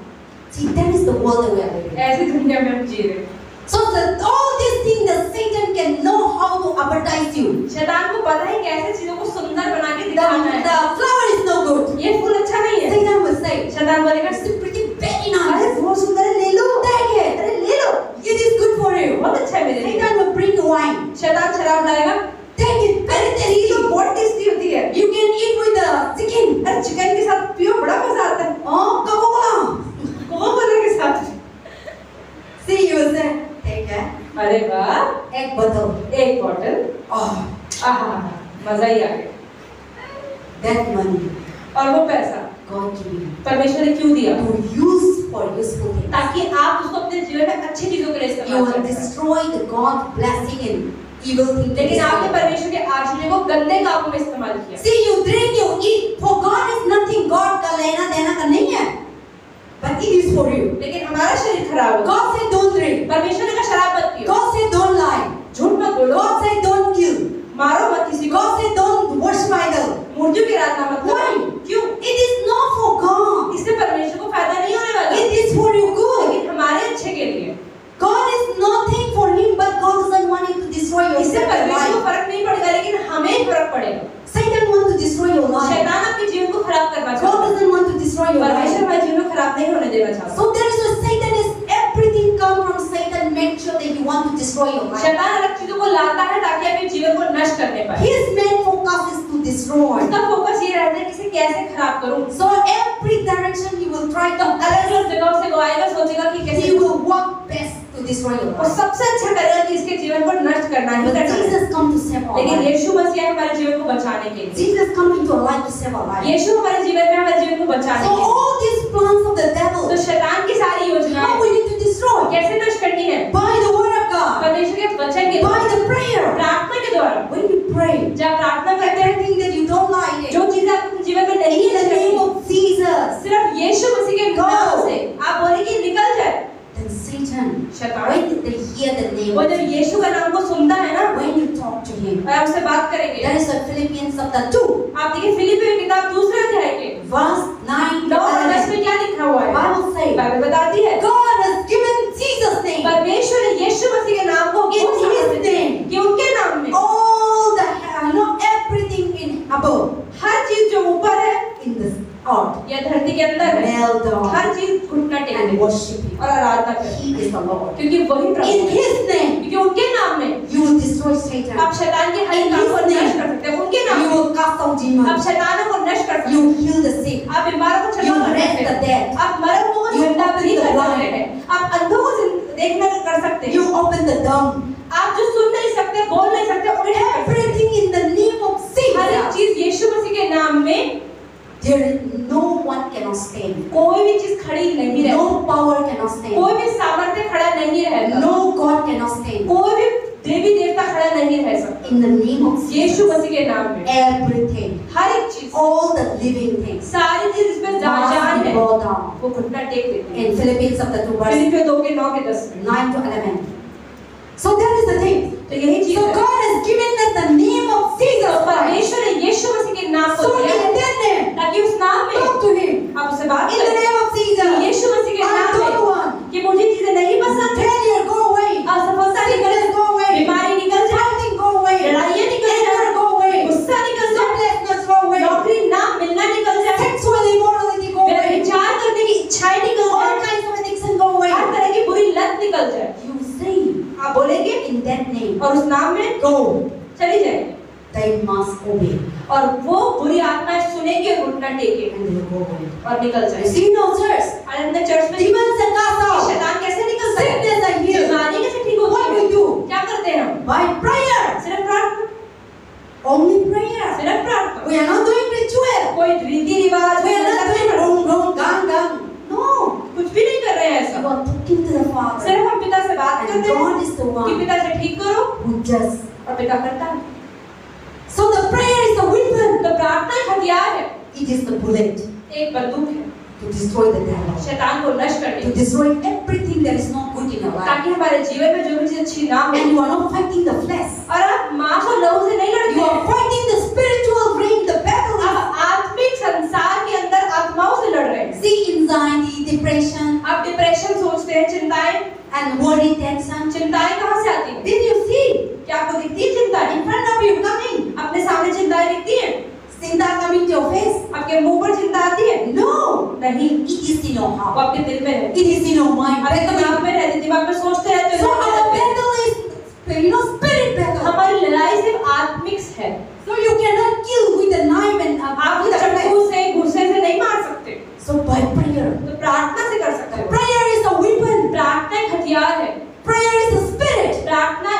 See, that is the world that we are living in. ऐसी दुनिया में हम जी रहे हैं। So all these things that Satan can know how to advertise you. शैतान को पता है कैसे चीजों को सुंदर बना के दिखाना है। The flower is no good. ये फूल अच्छा नहीं है। Satan will say, शैतान बोलेगा it's pretty very nice. अरे बहुत सुंदर है, ले लो। Take it. अरे ले लो, It is good for you. बहुत अच्छा है मेरे लिए। Satan will bring wine. शैतान शराब लाएगा, Take it. Very tasty. तो बहुत टेस्टी होती है। You can eat with the chicken. अरे चिकन के साथ पियो, बड़ा मजा आता है। Oh, Coca-Cola. कोका-कोला के साथ। See, you will say, take it. अरे वाह, एक bottle. एक बॉटल, Oh, आहा, मजा ही आ गया। that money और वो पैसा God gave you परमेश्वर ने क्यों दिया? to use for useful things. ताकि आप उसको अपने जीवन में अच्छी चीजों के लिए You इस्तेमाल will कर सकें। destroy the God blessing and evil things. लेकिन आपने परमेश्वर के आशीर्वाद को गंदे कामों में इस्तेमाल किया। See, you drink, you eat. For God is nothing. God का लेना देना का नहीं है. But it is for you. लेकिन हमारा शरीर खराब हो। God said don't drink. परमेश्वर ने कहा शराब मत पियो, God said don't lie. झूठ मत बोलो, God said don't kill. मारो मत किसी को, God said don't worship idol. मूर्तियों की आराधना मत Why? करो। क्यों? It is not for God. इससे परमेश्वर को फायदा नहीं होने वाला। It is for your good. लेकिन हमारे अच्छे के लिए। God is nothing for him, but God doesn't want him to destroy your इससे परमेश्वर को life. फर्क नहीं पड़ेगा, लेकिन हमें फर्क पड़ेगा। Satan wants to destroy your life. शैतान आपके जीवन को खराब करना God चाहता है। doesn't want to destroy your परमेश्वर life. हमारे जीवन को खराब नहीं होने देना चाहता। So there is a Satan is everything come from Satan. Make sure that he want to destroy your life. शैतान अलग चीजों को लाता है ताकि आपके जीवन को नष्ट करने पाए। His main focus is to destroy. उसका फोकस ये रहता है कि इसे कैसे खराब करूं। So every direction he will try to अलग अलग जगहों से आएगा, सोचेगा कि he कैसे will work best to destroy your और life. सबसे अच्छा करेगा कि इसके जीवन को नष्ट करना ही But करना है। Jesus come to save our लेकिन life. यीशु मसीह है हमारे जीवन को बचाने के लिए। Jesus come into our life to save our life. यीशु हमारे जीवन में हमारे जीवन को बचाने So के लिए। all these plans of the devil, तो शैतान की सारी योजनाएं how we need to destroy? कैसे नष्ट करनी है? By the word of God, परमेश्वर के वचन के by द्वारा, the prayer. प्रार्थना के द्वारा। When we pray, जब प्रार्थना करते हैं, everything that you don't like it, जो चीजें आपके जीवन में नहीं in the है, name of Jesus, सिर्फ यीशु मसीह के नाम से आप बोले कि निकल जाए। then Satan, शैतान when they hear the name वो of जब यीशु का नाम को सुनता है ना, when you talk to him, और आपसे बात करेंगे। that is a Philippians chapter 2, आप देखिए फिलिप्पियों की किताब दूसरे अध्याय के verse 9 to 9 और 10 11. में क्या लिखा हुआ है? Bible says, बाइबल बताती है God has given Jesus' name परमेश्वर ने यीशु मसीह के नाम को In बहुत his सामर्थ्य दी name. कि उनके नाम में all the everything in above, हर चीज जो ऊपर है in this earth, या धरती के अंदर है, kneel down हर चीज घुटना टेक and worship him. और आराधना करे, He is the Lord. क्योंकि वही प्रभु In है। his name, क्योंकि उनके नाम में you will destroy Satan. आप शैतान के हर In काम को his name, नष्ट कर सकते हैं। उनके नाम You में will cast out आप demons. शैतानों को नष्ट कर सकते You हैं। will heal the sick. आप बीमारों को You चंगा कर raise सकते the हैं। dead. आप मरे हुओं को You जिंदा open भी the कर blind. सकते हैं। आप अंधों को देखना कर सकते हैं। You open the dumb. आप जो सुन नहीं सकते, बोल नहीं सकते, उन्हें कर सकते हैं। Everything in the name of हर एक Jesus. चीज यीशु मसीह के नाम में There is no one cannot stand. कोई भी चीज खड़ी नहीं रहती, No power cannot stand. कोई भी सामर्थ्य खड़ा नहीं रहता, No God cannot stand. कोई भी देवी देवता खड़ा नहीं रह सकता। In the name of Yeshu Jesus, मसीह के नाम में everything, हर एक चीज, all the living things, सारी चीज इसमें जान must be है, brought down. वो घुटना टेक देती है। In Philippians chapter 2 verse फिलिप्पियों 2 के 9 के 10 में 9 to 11. So that is the thing. तो यही चीज So है। God has given us the name of Jesus तो Christ. परमेश्वर ने यीशु मसीह के नाम को So दिया in that name, ताकि उस नाम में talk to him. आप उससे बात In the करें। name of Jesus, यीशु मसीह के I नाम don't में want. कि मुझे चीजें नहीं पसंद, Failure go away. असफलता निकल Sickness go away. बीमारी निकल जाए, Fighting go away. लड़ाइयाँ निकल Anger जाए, go away. गुस्सा निकल जाए, Joblessness go away. नौकरी ना मिलना निकल जाए, Sexual immorality go away. व्यभिचार करने की इच्छाएं निकल All जाए, kinds of addiction go away. हर तरह की बुरी लत निकल जाए। You say आप बोलेंगे in that name, और उस नाम में go. चली जाएगी They must obey और वो बुरी आत्माएं सुनेंगे और घुटना टेके and they will go away. और निकल You जाएगी। see no church. और हमने चर्च में Demons are cast out. शैतान कैसे निकलता है, Sickness are healed. बीमारी कैसे ठीक What होती we है, do? क्या करते हैं हम? By prayer. सिर्फ प्रार्थना, Only prayer. सिर्फ प्रार्थना, We are not doing ritual. कोई रीति रिवाज, We are not doing rum rum gang gang. No. कुछ भी नहीं कर रहे हैं You ऐसा। are talking to the Father. सिर्फ हम पिता से बात And करते हैं God is the कि one पिता से ठीक करो who does. और पिता करता है। So the prayer is the weapon. तो प्रार्थना एक हथियार है, It is the bullet एक बंदूक है to destroy the devil. शैतान को नष्ट करने To की, destroy everything that is not good in your life. ताकि हमारे जीवन में जो भी चीज अच्छी ना हो। And you are not fighting the flesh. और आप मांस और लहू से नहीं लड़ते You are हैं। fighting the spiritual realm, the battle. आप आत्मिक संसार के अंदर आत्माओं से लड़ रहे हैं। See anxiety, depression, आप डिप्रेशन सोचते हैं, चिंताएं, and worry, tension. चिंताएं कहाँ से आती हैं? Did you see? क्या आपको दिखती है चिंताएं? In front of you coming. अपने सामने चिंताएं दिखती हैं? Sinta coming to your face? आपके मुंह पर चिंता आती है? No. नहीं, It is in your वो heart. आपके दिल में है। It is in your mind. आपके दिमाग में रहती, दिमाग में सोचते रहते So हो। our battle is, spirit battle. हमारी लड़ाई सिर्फ आत्मिक है। So you cannot kill with a knife and आप with a चाकू flesh. से, गुस्से से नहीं मार सकते। So by prayer. तो प्रार्थना से कर सकते हो। Prayer is a weapon. प्रार्थना एक हथियार है। Prayer is a spirit. प्रार्थना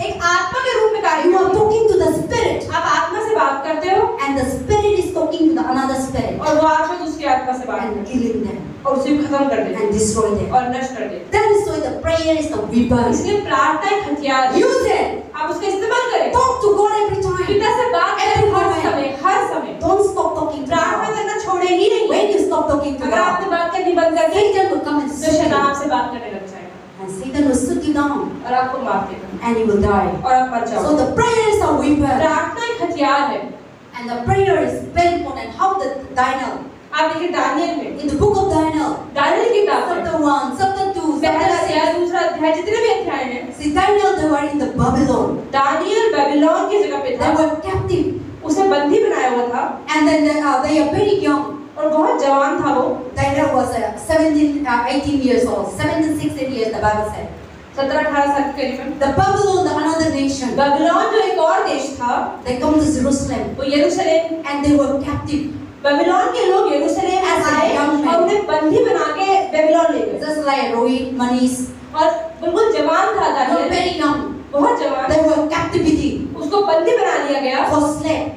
एक आत्मा के रूप में कार्य You are करती है। talking to the spirit, आप आत्मा से बात करते हो and the spirit is talking to the another spirit और वो आत्मा दूसरी आत्मा से बात and करती है killing them और उसे खत्म कर देती and destroy है them. और नष्ट कर देती That is why the prayer is the है। weapon. इसलिए प्रार्थना एक हथियार है। Use it. आप उसका इस्तेमाल करें। Talk to God every time. पिता से बात करें Every हर moment. समय, हर समय। Don't stop talking to प्रार्थना God. करना छोड़े ही नहीं। When you stop talking to अगर God, आपने बात करनी बंद कर दी Satan will come and तो shoot शैतान you, आपसे बात करने लग जाएगा and Satan will shoot you down, और आपको मार देगा and you will die. और आप मर So जाओगे। the prayer is a weapon, प्रार्थना एक हथियार है। and the prayer is very important. How the Daniel आप देखिए दानियल में, in the book of Daniel, Daniel की किताब में chapter 1, chapter 2, पहला chapter 6. अध्याय, दूसरा अध्याय, जितने भी अध्याय हैं, See, Daniel, they were in the Babylon. Daniel Babylon की जगह पे They था। were captive, उसे बंदी बनाया हुआ था and then they are very young. और बहुत जवान था वो। Daniel was 18 years old, 17, 16 years, the Bible said. 17-18 साल के करीबन। The Babylon, the another nation, Babylon जो एक और देश था, they come to Jerusalem, वो यरूशलेम, and they were captive, Babylon के लोग यरूशलेम As a आए young man. और उन्हें बंदी बना के बेबीलोन ले गए। just like Rohit, Manish. और बिल्कुल जवान था They were Daniel, very young. बहुत जवान। They were captivity उसको बंदी बना लिया गया for slave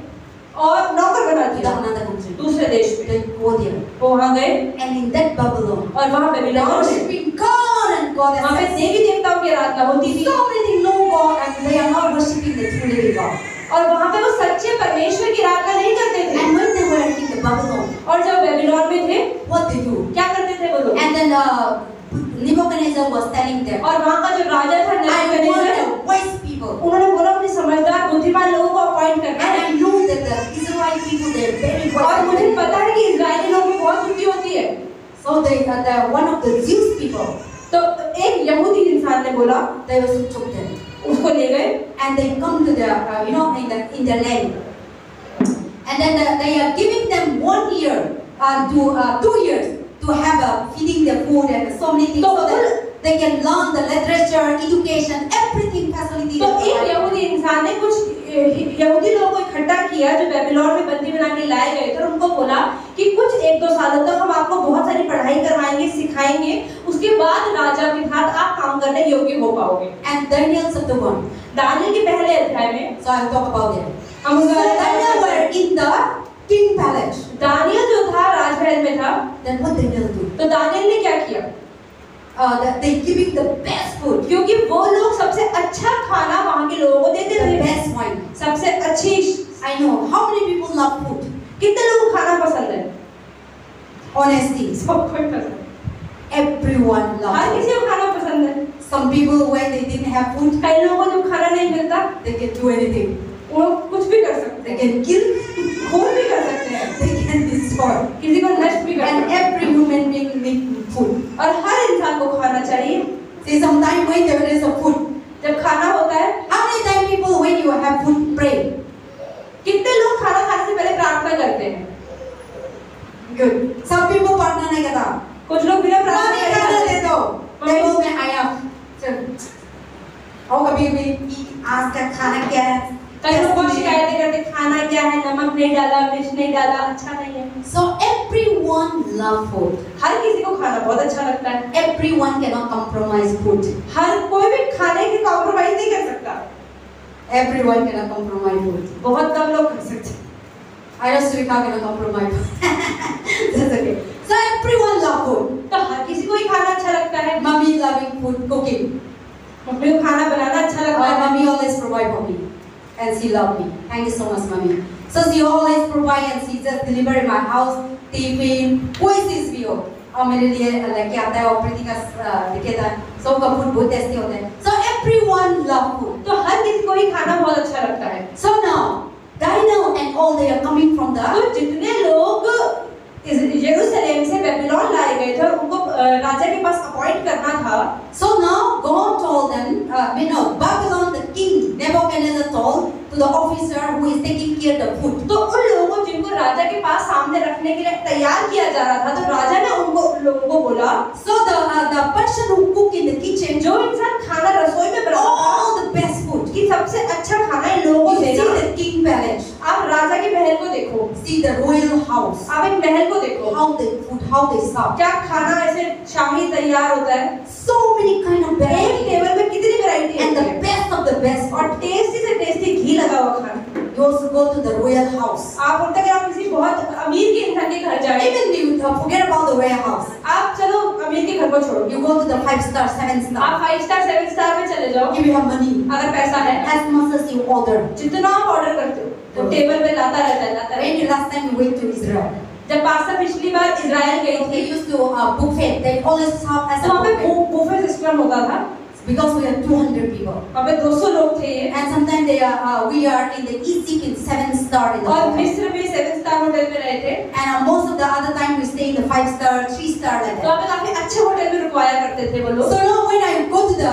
और नौकर बना to the दिया another country. दूसरे देश में। They go there, वो वहाँ गए and in that Babylon, और वहाँ they बेबीलोन में worshiping God and God. वहाँ पे देवी देवताओं की आराधना होती थी So many know God, and they are not worshiping the true living God. और वहाँ पे वो सच्चे परमेश्वर की आराधना नहीं करते थे। And when they were in the Babylon, और जब बेबीलोन में थे what they do? क्या करते थे वो लोग? And then Nebuchadnezzar was telling them, और वहाँ का जो राजा था I want नेबूकदनेस्सर, the wise people. उन्होंने बोला अपने समझदार बुद्धिमान लोगों को अपॉइंट करना And है। I know that the Israelite people, they are very और मुझे wise. पता है कि इजरायली लोगों में बहुत बुद्धि होती है। So the one of the Jewish people, तो एक यहूदी इंसान ने बोला, they also took them, उसको ले गए and they come to the in the land, and then they are giving them 1 year to 2 years to have feeding the food and so many things, so that they can learn the literature, education, everything facility. तो एक यहूदी इंसान ने कुछ यहूदी लोगों को इकट्ठा किया जो बेबीलोन में बंदी बना के लाए गए थे और उनको बोला कि कुछ 1-2 सालों तक हम आपको बहुत सारी पढ़ाई करवाएंगे, सिखाएंगे, उसके बाद राजा के साथ आप काम करने योग्य हो पाओगे। And Daniel chapter 1. दानियल के पहले अध्याय में So I'll talk about it. हम So उसके बारे में Daniel बात were in the king palace. Daniel जो था राजमहल में था, Then what Daniel do? तो दानियल ने क्या किया? They giving the best food, क्योंकि वो लोग सबसे अच्छा खाना वहाँ के लोगों को देते the थे, best wine. सबसे अच्छी। I know how many people love food. कितने लोगों को खाना पसंद है? Honesty. सबको ही पसंद है। Everyone हर loves किसी food. को खाना पसंद है। Some people when they didn't have food, कई लोगों को जब खाना नहीं मिलता, they can do anything. वो कुछ भी कर सकते They हैं, can kill, खून भी कर सकते हैं, they can destroy. किसी को नष्ट भी कर And सकते हैं। every human being need food. और हर इंसान को खाना चाहिए। See, sometimes when there is a food, जब खाना होता है, how many times people when you have food pray? कितने लोग खाना खाने से पहले प्रार्थना करते हैं? Good. Some people प्रार्थना नहीं करता. कुछ लोग बिना प्रार्थना मम्मी करे खाना खाते दे हैं। दो. टेबल में आया. और कभी भी आज का खाना क्या है? कई लोग बहुत शिकायतें करते हैं, खाना क्या है, नमक नहीं डाला, मिर्च नहीं डाला, अच्छा नहीं है। So everyone love food. हर किसी को खाना बहुत अच्छा लगता है। Everyone cannot compromise food. हर कोई भी खाने की कॉम्प्रोमाइज नहीं कर सकता। Everyone cannot compromise food. बहुत कम लोग कर सकते हैं। I know Srika cannot compromise. That's okay. So everyone love food. तो हर किसी को ही खाना अच्छा लगता है। Mommy loving food, cooking. Mummy को खाना बनाना अच्छा लगता है। Mommy always provide for me, and she love me. Thank you so much, mommy. So she always provide, and she just deliver in my house, tiffin, voices bill. और मेरे लिए लेके आता है और प्रीति का लेके आता है, सबका फूड बहुत टेस्टी होता है। So everyone love food. तो हर किसी को ही खाना बहुत अच्छा लगता है। So now Daniel and all they are coming from the तो जितने लोग यरूशलेम से बेबीलोन लाए गए थे और उनको राजा के पास अपॉइंट करना था। So now God told them, Babylon, the king Nebuchadnezzar told to the officer who is taking care of the food. तो उन लोगों को जिनको राजा के पास सामने रखने के लिए तैयार किया जा रहा था, तो राजा ने उनको लोगों को बोला, So the person who cook in the kitchen, जो इंसान खाना रसोई में बनाता है, all the best food, कि सबसे अच्छा खाना इन लोगों को you see देना। the king palace, आप राजा के महल को देखो, see the royal house, आप एक महल को देखो, how they food, how they serve. क्या खाना ऐसे शाही तैयार होता है। So many kind of एक variety, टेबल में कितनी वैरायटी and है the best of the best. और टेस्टी से टेस्टी घी लगा हुआ खाना। You also go to the royal house. आप उठते अगर आप किसी बहुत अमीर के इंसान के घर जाए, Even you forget about the royal house. आप चलो अमीर के घर को छोड़ो, You go to the 5-star, 7-star. आप 5 स्टार 7 स्टार में चले जाओ। If you have money, अगर पैसा है, as much as you order. जितना आप ऑर्डर करते हो तो टेबल पे लाता रहता है, लाता रहता When है। you last time you went to Israel, जब पास्ता पिछली बार इजराइल गई they थी, used to buffet. They always serve as तो a वहाँ पे buffet बुफे सिस्टम होता था। because we are 200 people. वहाँ पे 200 लोग थे ये, And sometimes we are in the Egypt in 7-star in the और hotel. मिस्र में 7 स्टार होटल में रहे थे। And most of the other time we stay in the 5-star, 3-star like तो that. वहाँ पे काफी अच्छे होटल में रुकवाया करते थे वो लोग। So now when I go to the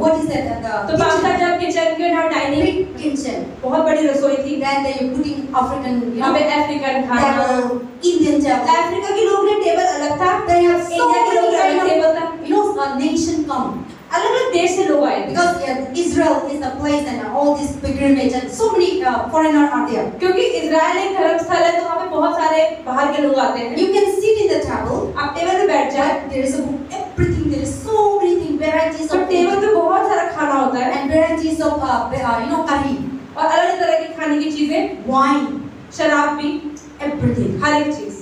what is that तो the पास्ता kitchen, जब किचन के यहाँ डाइनिंग big kitchen, बहुत बड़ी रसोई थी, then they putting African, you वहाँ know, पे अफ्रीकन खाना, table, Indian table. अफ्रीका के लोग ने टेबल अलग था, They have so इंडिया के लोग many का kind अलग of, टेबल था, you know, a nation come. अलग अलग देश से लोग आए थे। Because Israel is the place and all this pilgrimage and so many foreigners are there. क्योंकि इजराइल एक धर्म स्थल है, तो वहाँ पे बहुत सारे बाहर के लोग आते हैं। You can sit in the table, आप टेबल पे बैठ जाए, but there is everything. There is so many things, varieties तो of टेबल food पे बहुत सारा खाना होता है and varieties of you know, curry, और अलग अलग तरह की खाने की चीजें, wine, शराब भी, everything. हर एक चीज।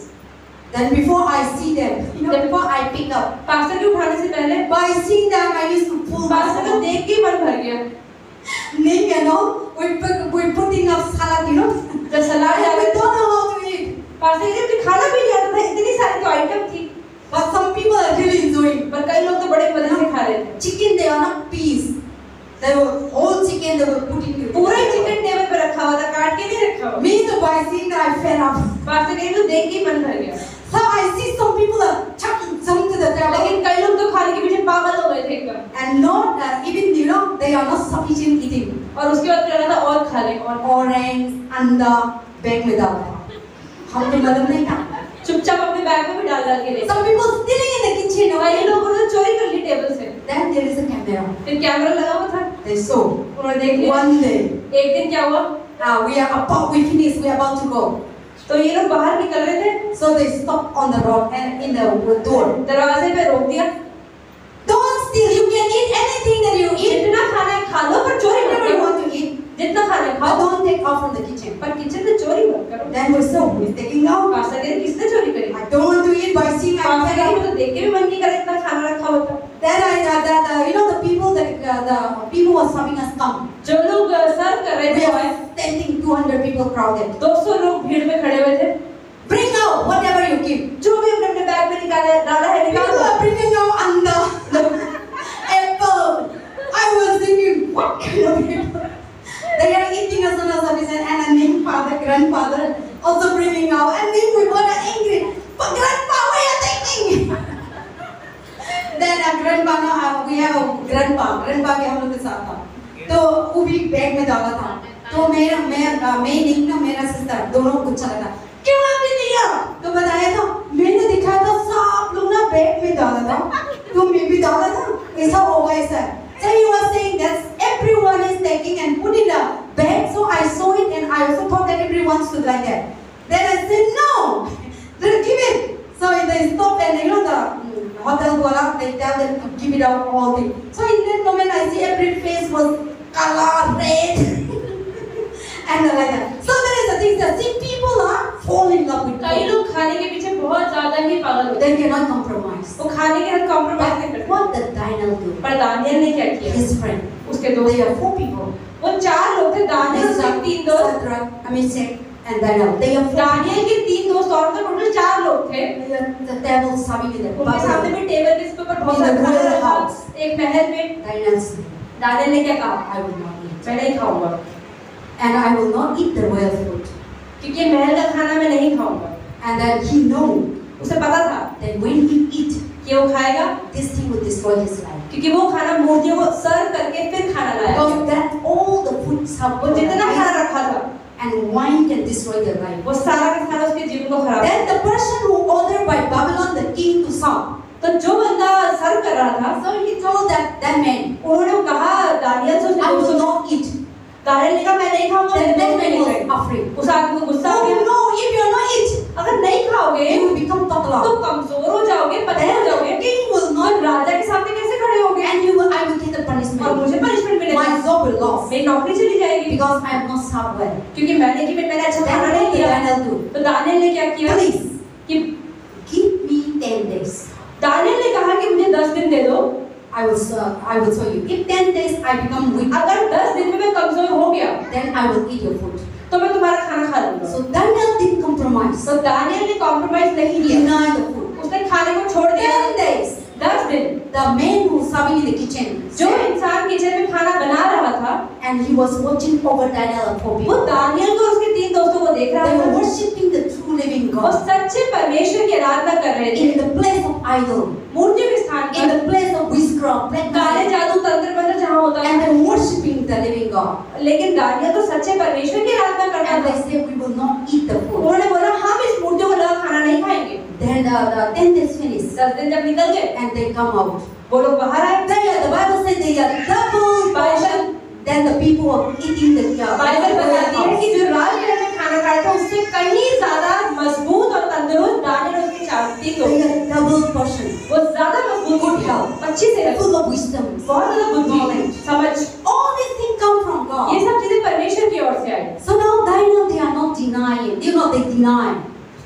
Then before I see them, you know, before I pick up, pasta के उठाने से पहले by seeing them, I used to pull pasta को myself. देख के ही मन भर गया। Nick and all, we're putting up salad, you know, जब सलाद and we आया, don't know how to eat. Pasta के लिए खाना भी नहीं आता था, इतनी सारी तो आइटम थी, But some people are really enjoying. पर कई लोग तो बड़े मजे से खा रहे थे। Chicken, they are not peas. They were whole chicken. They were putting it. पूरा चिकन टेबल पे रखा हुआ था, काट के नहीं रखा हुआ। Me, the by seeing that, I fed up. Pasta के लिए तो देख के ही मन भर गया। So I see some people are chucking some to the table, लेकिन कई लोग तो खाने के पीछे पागल हो गए थे एक बार, and not even you know they are not sufficient eating. और उसके बाद लगा था और खा ले और Orange, anda, bag में डाल था. हमको मालूम नहीं था. चुपचाप अपने बैग में भी डाल डाल के ले। Some people stealing in the kitchen. कई लोगों ने चोरी कर ली टेबल से। Then there is a camera. फिर कैमरा लगा हुआ था, They saw. उन्होंने देख लिया। One day, एक दिन क्या हुआ, we finished. We are about to go. तो ये लोग बाहर निकल रहे थे, So they stopped on the road and in the door. दरवाजे पे रोक दिया, Don't steal. You can eat anything that you eat. जितना खाना है खा लो पर चोरी मत Whatever you करो, want to eat, जितना खाना है but खाओ don't take out from the kitchen. पर किचन से चोरी मत करो। Then we saw who is taking out. Pasta के लिए किसने चोरी करी? I don't want to eat by seeing I'm pasta fed के लिए up. तो देख के भी मन नहीं कर इतना खाना रखा होता। Then you know the people who were serving us come. जो लोग सर्व कर रहे We थे, are standing 200 people crowded. 200 लोग भीड़ में खड़े हुए थे। Bring out whatever you give. जो भी अपने अपने बैग में निकाला डाला है निकाल People दो। are bringing out anda, apple. I was thinking, what kind of people? They are eating as soon as sufficient, and a name father, grandfather also bringing out, and then we got angry. But grandpa, why are you taking? Then a grandpa, we have a grandpa के हम लोग के साथ था, तो वो भी bag में डाला था, तो मैं निक ना मेरा सिस्टर दोनों को अच्छा लगा, क्यों आपने दिया? तो बताया था, मैंने दिखाया था सब लोग ना बैग में डाला था, तो मैं भी डाला था, ऐसा होगा ऐसा। So he was saying that everyone is taking and put in a bag, so I saw it and I also thought that everyone stood like that. Then I said no, give it. So they stopped and you know the hotel wala, they tell them to give it out all day. So in that moment I see every face was color red and like that. So there is a thing that see people are fall in love with कई food. लोग खाने के पीछे बहुत ज्यादा ही पागल होते They cannot compromise. हैं। वो खाने के साथ कॉम्प्रोमाइज नहीं But करते। what did Daniel do? पर दानियल ने क्या किया? His friend. उसके दोस्त, They are 4 people. वो 4 लोग थे, दानियल उसके 3 दोस्त, Shadrach, Meshach, and Daniel. They are Daniel के 3 दोस्त और तो टोटल 4 लोग थे। the table serving in the उनके सामने में टेबल के ऊपर बहुत In the सारा royal खाना था। house. एक महल में Daniel said, दानियल ने क्या कहा? I will not eat. मैं नहीं खाऊंगा, And I will not eat the royal food. क्योंकि महल का खाना मैं नहीं खाऊंगा। And then he knew उसे पता था that when he eat, कि वो खाएगा, this thing will destroy his life. क्योंकि वो खाना मूर्तियों को सर्व करके फिर खाना लाया। Because that all the food सब वो जितना खाना रखा था, and wine can destroy their life. वो सारा का सारा उसके जीवन को खराब। Then the person who ordered by Babylon the king to serve. तो जो बंदा सर्व कर रहा था, So he told that man, उन्होंने कहा दानियल से I will not eat. Daniel ने कहा मैं नहीं खाऊंगा। Then that मैं man नहीं was खाऊंगा। afraid. उस आदमी को गुस्सा आ Oh गया। no, if you are not eat, अगर नहीं खाओगे you will become तो pakla. कमजोर हो जाओगे, पतले हो Then जाओगे। the king will और not, राजा के सामने कैसे खड़े होगे? and I will get the और punishment. मुझे पनिशमेंट मिलेगा। My job will lose मेरी नौकरी चली जाएगी because I have not served well. क्योंकि मैंने अच्छा Then खाना what नहीं did दिया। Daniel do? तो दानियल ने क्या किया? Please कि give me 10 days. दानियल ने कहा कि मुझे 10 दिन दे दो। I will show you. If 10 days I become weak, अगर 10 दिन में मैं कमजोर हो गया then I will eat your food. तो मैं तुम्हारा खाना खा लूंगा। So Daniel didn't compromise. तो दानियल ने कॉम्प्रोमाइज नहीं He किया, denied the food. उसने खाने को छोड़ दिया। 10 days. 10 दिन The man who was serving in the kitchen, जो इंसान किचन में खाना बना रहा था, and he was watching over Daniel and four वो people. दानियल को और उसके 3 दोस्तों को देख They रहा were था। worshipping the true living वो God सच्चे परमेश्वर की आराधना कर रहे थे। in the place of idol, मूर्तियों के स्थान in पर the place of witchcraft, black काले magic, जादू तंत्र मंत्र जहाँ होता and था। they were worshipping the living God. लेकिन दानियल तो सच्चे परमेश्वर की आराधना करता And था। they said, we will not eat the food. उन्होंने बोला हम इस मूर्तियों को लगा खाना नहीं खाएंगे। Then the 10 days finished, 10 दिन जब निकल गए, and they come out. वो लोग बाहर आए। The Bible says they are double portion than the people who are eating the Bible बताती है कि जो राजमहल में खाना खाया था उससे कहीं ज्यादा मजबूत और तंदुरुस्त दानियल और उसके 4 They are double portion, वो ज्यादा मजबूत Good health. अच्छी सेहत, full of wisdom. बहुत ज्यादा बुद्धि, समझ, All these things come from ये God. सब चीजें परमेश्वर की ओर से आई। So now Daniel, they are not denying. They deny.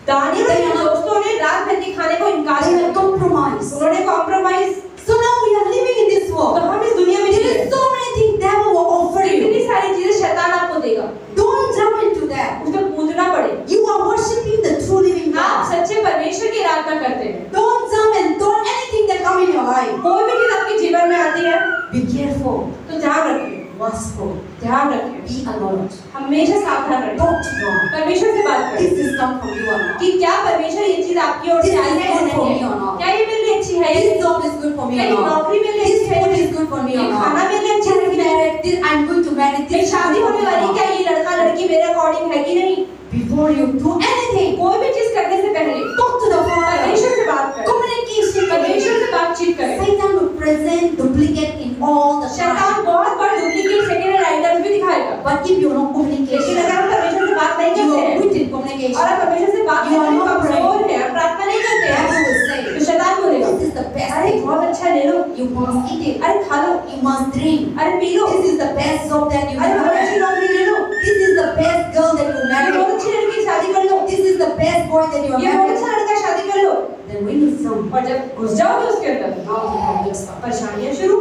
Daniel और उसके दोस्तों ने राजमहल के खाने को इनकार They किया। have compromised. उन्होंने compromise. So now we are living in this तो world. हम इस दुनिया में There जी रहे is हैं। so many things devil will offer you. इतनी सारी चीजें शैतान आपको देगा, Don't jump into that. उसमें कूदना पड़े। You are worshiping the true living आप God. सच्चे परमेश्वर की आराधना करते हैं। Don't jump and don't anything that come in your life. कोई भी चीज आपके जीवन में आती है Be careful. तो ध्यान रखिए, Watchful. ध्यान रखिए, Be alert. हमेशा सावधान रहिए। Talk to God. परमेश्वर से बात करें This is come from you or not. कि क्या परमेश्वर ये चीज आपकी ओर से This आई is है या good for नहीं me or है? not? क्या ये मेरे लिए अच्छी है? This job is good for me क्या or ये not? नौकरी मेरे लिए This अच्छी है? food is good for me or ये खाना not? मेरे लिए अच्छा है This कि नहीं? marriage, this I'm going to marry. मेरी This शादी होने वाली, क्या ये लड़का लड़की मेरे अकॉर्डिंग है कि नहीं? Before you do anything, कोई भी चीज करने से पहले talk to the Father. परमेश्वर से बात करें, Communication. परमेश्वर से बातचीत करें। Satan will present duplicate in all the शैतान time. बहुत बार डुप्लीकेट सेकंड हैंड आइटम्स भी दिखाएगा, But if you are not लेकिन communication, अगर हम परमेश्वर से बात नहीं you करते are हैं weak in और communication. आप परमेश्वर से बात You करने are में not कमजोर हैं, आप प्रार्थना नहीं करते हैं, Devil will say, तो शैतान बोलेगा this is the best अरे thing. बहुत अच्छा ले लो, You must eat it. अरे खा लो, You must drink. अरे P low, This is the best job that you अरे can बहुत अच्छी have. नौकरी ले लो, This is the best girl that you ये marry. बहुत अच्छी लड़की की शादी कर लो, This is the best boy that you ये बहुत marry. अच्छा लड़का शादी कर लो। Then when you some, और जब घुस जाओगे उसके अंदर now the problem starts. परेशानियां शुरू।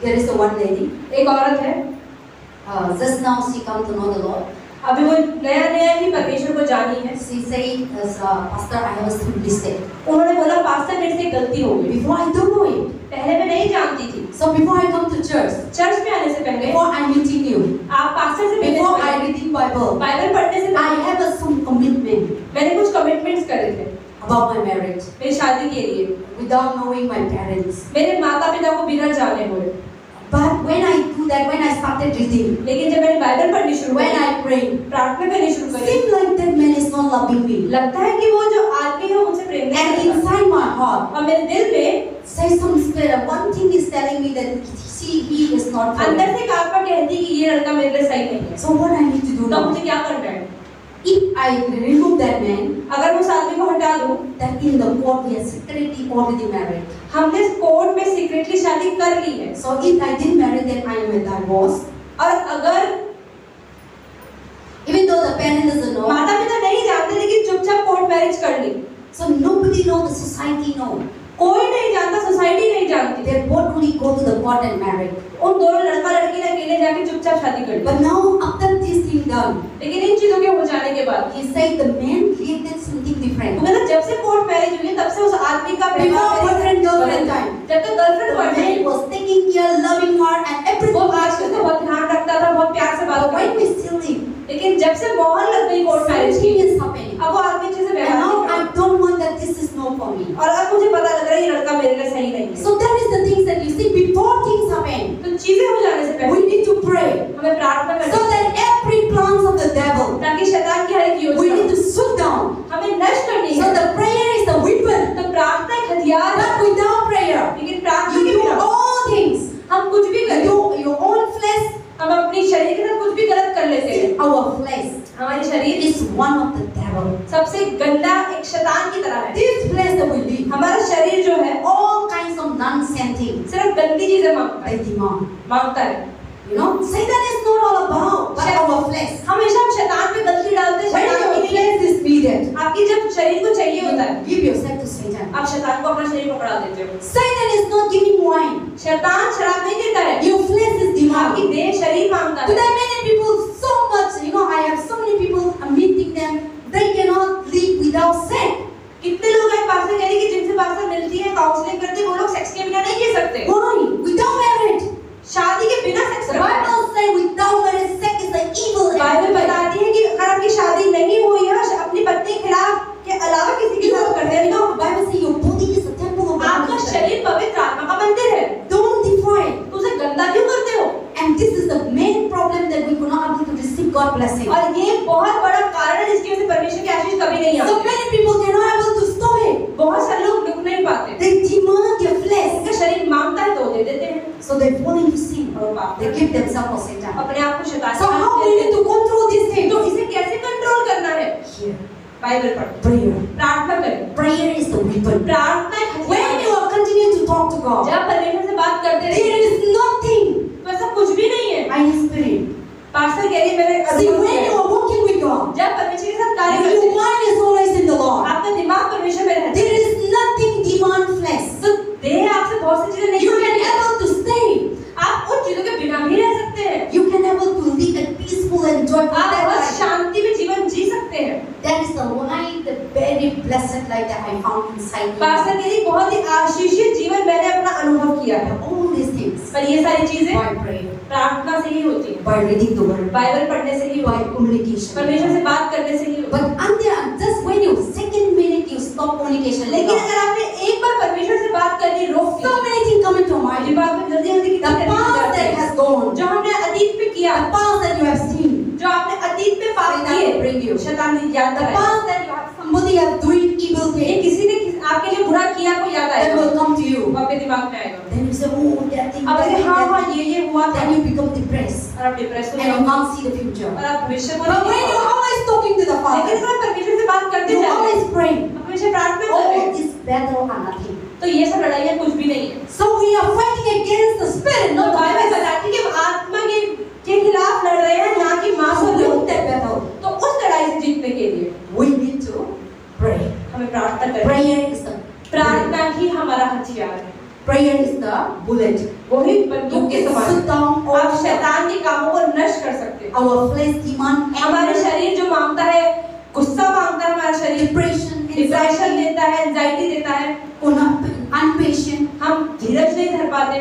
There is the one lady. एक औरत है, Just now she come to know the Lord. अभी वो नया नया ही परमेश्वर को जानी है। She said, Pastor, I have a small mistake. उन्होंने बोला पास्टर मेरे से गलती हो गई, Before I don't know it. पहले मैं नहीं जानती थी। So before I come to church, church में आने से पहले before I meeting you, आप पास्टर से मिलने before से I पहले, reading Bible, बाइबल पढ़ने से I पहले have some commitment मैंने कुछ कमिटमेंट्स करे थे about my marriage मेरी शादी के लिए, without knowing my parents. मेरे माता पिता को बिना जाने हुए। But when I do that, when I started reading, लेकिन जब मैंने बाइबल पढ़नी शुरू when की, I pray, प्रार्थना करनी शुरू it करी, seems like that man is not loving me. लगता है कि वो जो आदमी है उनसे प्रेम नहीं And करता। inside my heart, और मेरे दिल में say some spirit, one thing is telling me that he is not for अंदर me. से एक आत्मा कहती है कि ये लड़का मेरे लिए सही नहीं है। So what I need to do तो now? मुझे क्या करना है? If I remove that man, अगर मैं उस आदमी को हटा दूं, that in the court we are secretly already married. हमने कोर्ट में सीक्रेटली शादी कर ली है, So if I didn't marry, then I am a divorce. और अगर Even though the parent doesn't know, माता पिता नहीं जानते लेकिन चुपचाप कोर्ट मैरिज कर ली, so nobody know, the society know. कोई नहीं जानता, सोसाइटी नहीं जानती, They both only go to the court and marry. उन दोनों लड़का लड़की ने अकेले जाके चुपचाप शादी कर ली। But now after this thing done, लेकिन इन चीजों के हो जाने के बाद he said the man created something different. वो कहता जब से कोर्ट मैरिज हुई तब से उस आदमी का Before boyfriend girlfriend time, जब तक girlfriend the boyfriend man was taking care, loving her, and everything. वो आज उसका बहुत ध्यान रखता था, बहुत प्यार से बात But when करता we still live, था। लेकिन जब से मोहर लग गई कोर्ट मैरिज की, something is happening. अब वो आदमी अच्छे से And व्यवहार now नहीं I करता। don't want that this is not for me. और अब मुझे पता लग रहा है ये लड़का मेरे लिए सही नहीं है। So that is the things that you see before things happen. तो चीजें हो जाने से We पहले need to pray हमें प्रार्थना so करनी that every plans of the devil, ताकि शैतान की हर एक we need योजना to shoot down. हमें नष्ट करनी So है। the prayer is the weapon. तो प्रार्थना एक हथियार है, But without prayer, लेकिन प्रार्थना you के do बिना all things. हम कुछ भी You करें, do your own flesh. हम अपनी शरीर के साथ कुछ भी गलत कर लेते हैं। Our flesh हमारी शरीर is one of the devil. सबसे गंदा एक शैतान की तरह है। This flesh that we live, हमारा शरीर जो है all kinds of nonsense things सिर्फ गंदी चीजें मांगता है, they demand. मांगता है। You know, Satan is not all about but our flesh. हमेशा हम शैतान पे गलती डालते हैं, When शैतान your के लिए flesh is needed, आपकी जब शरीर को चाहिए होता है, give yourself to Satan. आप शैतान को अपना शरीर पकड़ा देते हो। Satan is not giving wine. शैतान शराब नहीं देता है, Your flesh is आपकी demanding. देह शरीर मांगता है। Today many people so much, I have so many people, I'm meeting them, they cannot live without sex. कितने लोग हैं पास्टर कह रहे कि जिनसे पास्टर मिलती है, काउंसलिंग करती है, वो लोग सेक्स के बिना नहीं जी सकते। Why? Without marriage. शादी के बिना सेक्स The करते हैं। Bible says without marriage sex is an evil. Bible बताती है कि अगर आपकी शादी नहीं हुई है, अपनी पत्नी के खिलाफ के अलावा किसी के साथ करते हैं, तो Bible says your body is a temple of the आपका Holy Spirit. शरीर पवित्र आत्मा का मंदिर है। Don't defile. तो उसे गंदा क्यों करते हो? And this is the main problem that we could not able to receive God's blessing. और ये एक बहुत बड़ा कारण है जिसकी वजह से परमेश्वर की आशीष कभी नहीं So आती। many people cannot able to stop it. बहुत सारे लोग रुक नहीं पाते, They demand their flesh. उनका शरीर मांगता है तो वो दे देते हैं, So they fall into sin. और वो पाप They give themselves for Satan. अपने आप को शैतान So के how हाथ we में need देते to control these हैं। things? तो इसे कैसे कंट्रोल करना है? Here. बाइबल पढ़ो, Prayer. प्रार्थना करें। Prayer is the weapon. प्रार्थना एक हथियार When है। you are continuing to talk to God, जब परमेश्वर से बात करते there रहिए, is nothing तो ऐसा कुछ भी नहीं है। by His Spirit. पास्टर कह रही है मैंने See, अनुभव when किया you है। are walking with God, जब परमेश्वर के साथ कार्य and करते your हैं, mind is always in the Lord, आपका दिमाग परमेश्वर में रहता है, there is nothing demand flesh. तो देह आपसे बहुत सी चीजें नहीं You can मांगेगी। able to stay. आप उन चीजों के बिना भी रह सकते हैं। You can able to live a peaceful and joyful आप बहुत life. शांति में जीवन जी सकते हैं। That is the life, the very blessed life that I found inside me. Pastor कह रही बहुत ही आशीषित जीवन मैंने अपना अनुभव किया है। All these things पर ये सारी चीजें by prayer, प्रार्थना से ही होती है, by reading the word, Bible पढ़ने से ही by होती है, communication. परमेश्वर से बात करने से ही होती है। But until just when you second minute you stop communication, like लेकिन अगर आपने एक बार परमेश्वर से बात करनी रोक दी, so many things come into mind. दिमाग में जल्दी जल्दी The past that has gone, जो हमने अतीत में किया, the past that you have seen, जो आपने अतीत में पाप Satan किए, will bring you. शैतान ने याद The कराया। past that you have somebody has doing evil ये things, किसी ने आपके लिए बुरा किया को याद that आएगा, will come to you. वो आपके दिमाग में आएगा। Then you say, oh, that thing, अब that ऐसे thing, हाँ that हाँ thing. ये हुआ था, Then you become depressed और आप डिप्रेस हो and you जाओगे, can't see the future. और आप भविष्य को But नहीं when देख you're पाओगे। always talking to the लेकिन Father, अगर परमेश्वर से बात करते you जाते हैं, always praying, हमेशा प्रार्थना कर रहे all हैं, this battle are nothing. तो ये सब लड़ाइयाँ कुछ भी नहीं है। So we are fighting against the spirit, तो not the बाइबल flesh. बताती है कि हम आत्मा के खिलाफ लड़ रहे हैं, ना कि मांस So और win लोग। that battle. तो उस लड़ाई से जीतने के लिए We need to pray. हमें प्रार्थना करनी है। Prayer is the प्रार्थना ही हमारा हथियार है, prayer is the bullet. वही You बंदूक के can समान sit down all आप शैतान के कामों को नष्ट कर सकते हैं। our flesh demand हमारे anger, शरीर जो मांगता है, गुस्सा मांगता है, हमारा शरीर depression, डिप्रेशन anxiety, देता है, एंजाइटी देता है, impatient, हम धीरज नहीं धर पाते,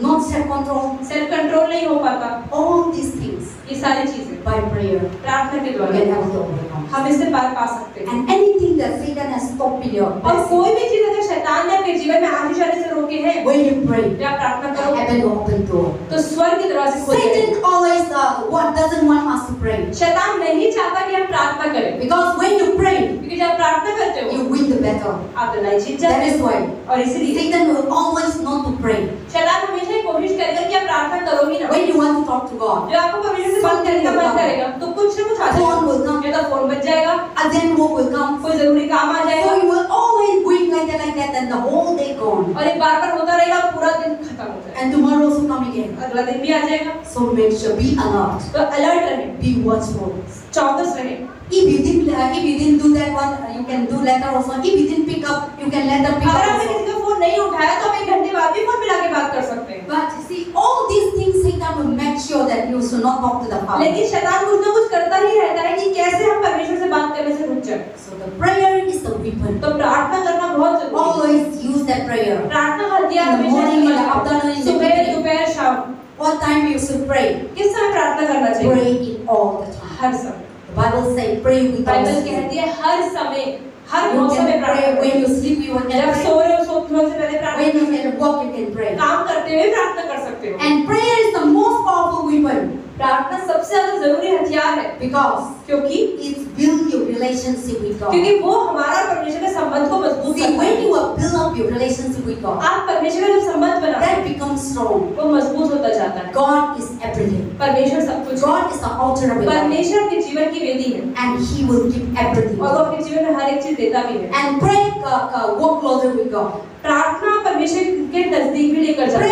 not self-control. सेल्फ कंट्रोल नहीं हो पाता। All these things ये सारी चीजें by prayer प्रार्थना के we द्वारा can able to overcome. हम इससे पार पा सकते हैं। And anything that Satan has stopped in your और blessing, कोई भी चीज अगर शैतान ने आपके जीवन में आशीष आने से रोके हैं, when you pray, जब आप प्रार्थना करो heaven will open door. तो स्वर्ग की दरवाजे खोल जाएंगे। Satan always doesn't want us to pray. शैतान नहीं चाहता कि हम प्रार्थना करें, Because when you pray, क्योंकि जब आप प्रार्थना करते हो you win the battle. आप लड़ाई जीत That जाते is हो। why और इसीलिए Satan will always not to pray. शैतान हमेशा ही कोशिश करेगा कि आप प्रार्थना करो ही ना। When you want to talk to God, जो आपको परमेश्वर से बात करने का मन करेगा तो कुछ ना कुछ आ phone will जाएगा, come, या तो फोन बज जाएगा, urgent work will come. कोई जरूरी काम आ So जाएगा, you will always going like that, and the whole day gone. और एक बार होता रहेगा, पूरा दिन खत्म हो जाएगा, And tomorrow also come again. अगला दिन भी आ जाएगा। So make sure be alert, तो अलर्ट रहे, be watchful. चौकस रहे। If you didn't do that one, you can do later also. If you didn't pick up, you can later pick अगर up आपने also. किसी को फोन नहीं उठाया तो हम 1 घंटे बाद भी फोन मिला के बात कर सकते हैं। But see, all these things Satan will make sure that you should not talk to the Father. लेकिन शैतान कुछ ना कुछ करता ही रहता है कि कैसे हम परमेश्वर से बात करने से रुक जाए। So the prayer is the weapon. तो प्रार्थना करना बहुत जरूरी है। Always use that prayer. प्रार्थना का हथियार In the हमेशा morning, in the इस्तेमाल करें। afternoon, in the सुबह evening. दोपहर शाम What time you should pray? किस समय प्रार्थना करना चाहिए? Pray it all the time. हर समय। The Bible says pray without Bible ceasing. कहती है हर समय हर You मौसम में can प्रार्थना pray करें। when you sleep. You can जब pray. सो रहे हो सोने से पहले प्रार्थना When you can walk, you can pray. काम करते हुए प्रार्थना कर सकते हो। And prayer is the most powerful weapon प्रार्थना सबसे ज्यादा जरूरी हथियार है because क्योंकि it builds your relationship with God. क्योंकि वो हमारा परमेश्वर के संबंध को मजबूत See, करता when है। you build up your relationship with God, आप परमेश्वर का जब संबंध बनाते हैं that becomes strong. वो मजबूत होता जाता है। God is everything. परमेश्वर सब कुछ है। God is the author of it all. परमेश्वर अपने जीवन की वेदी है And He will give everything. और वो अपने जीवन में हर एक चीज देता भी है। And pray, walk closer with God. प्रार्थना परमेश्वर के नजदीक भी लेकर जाता है।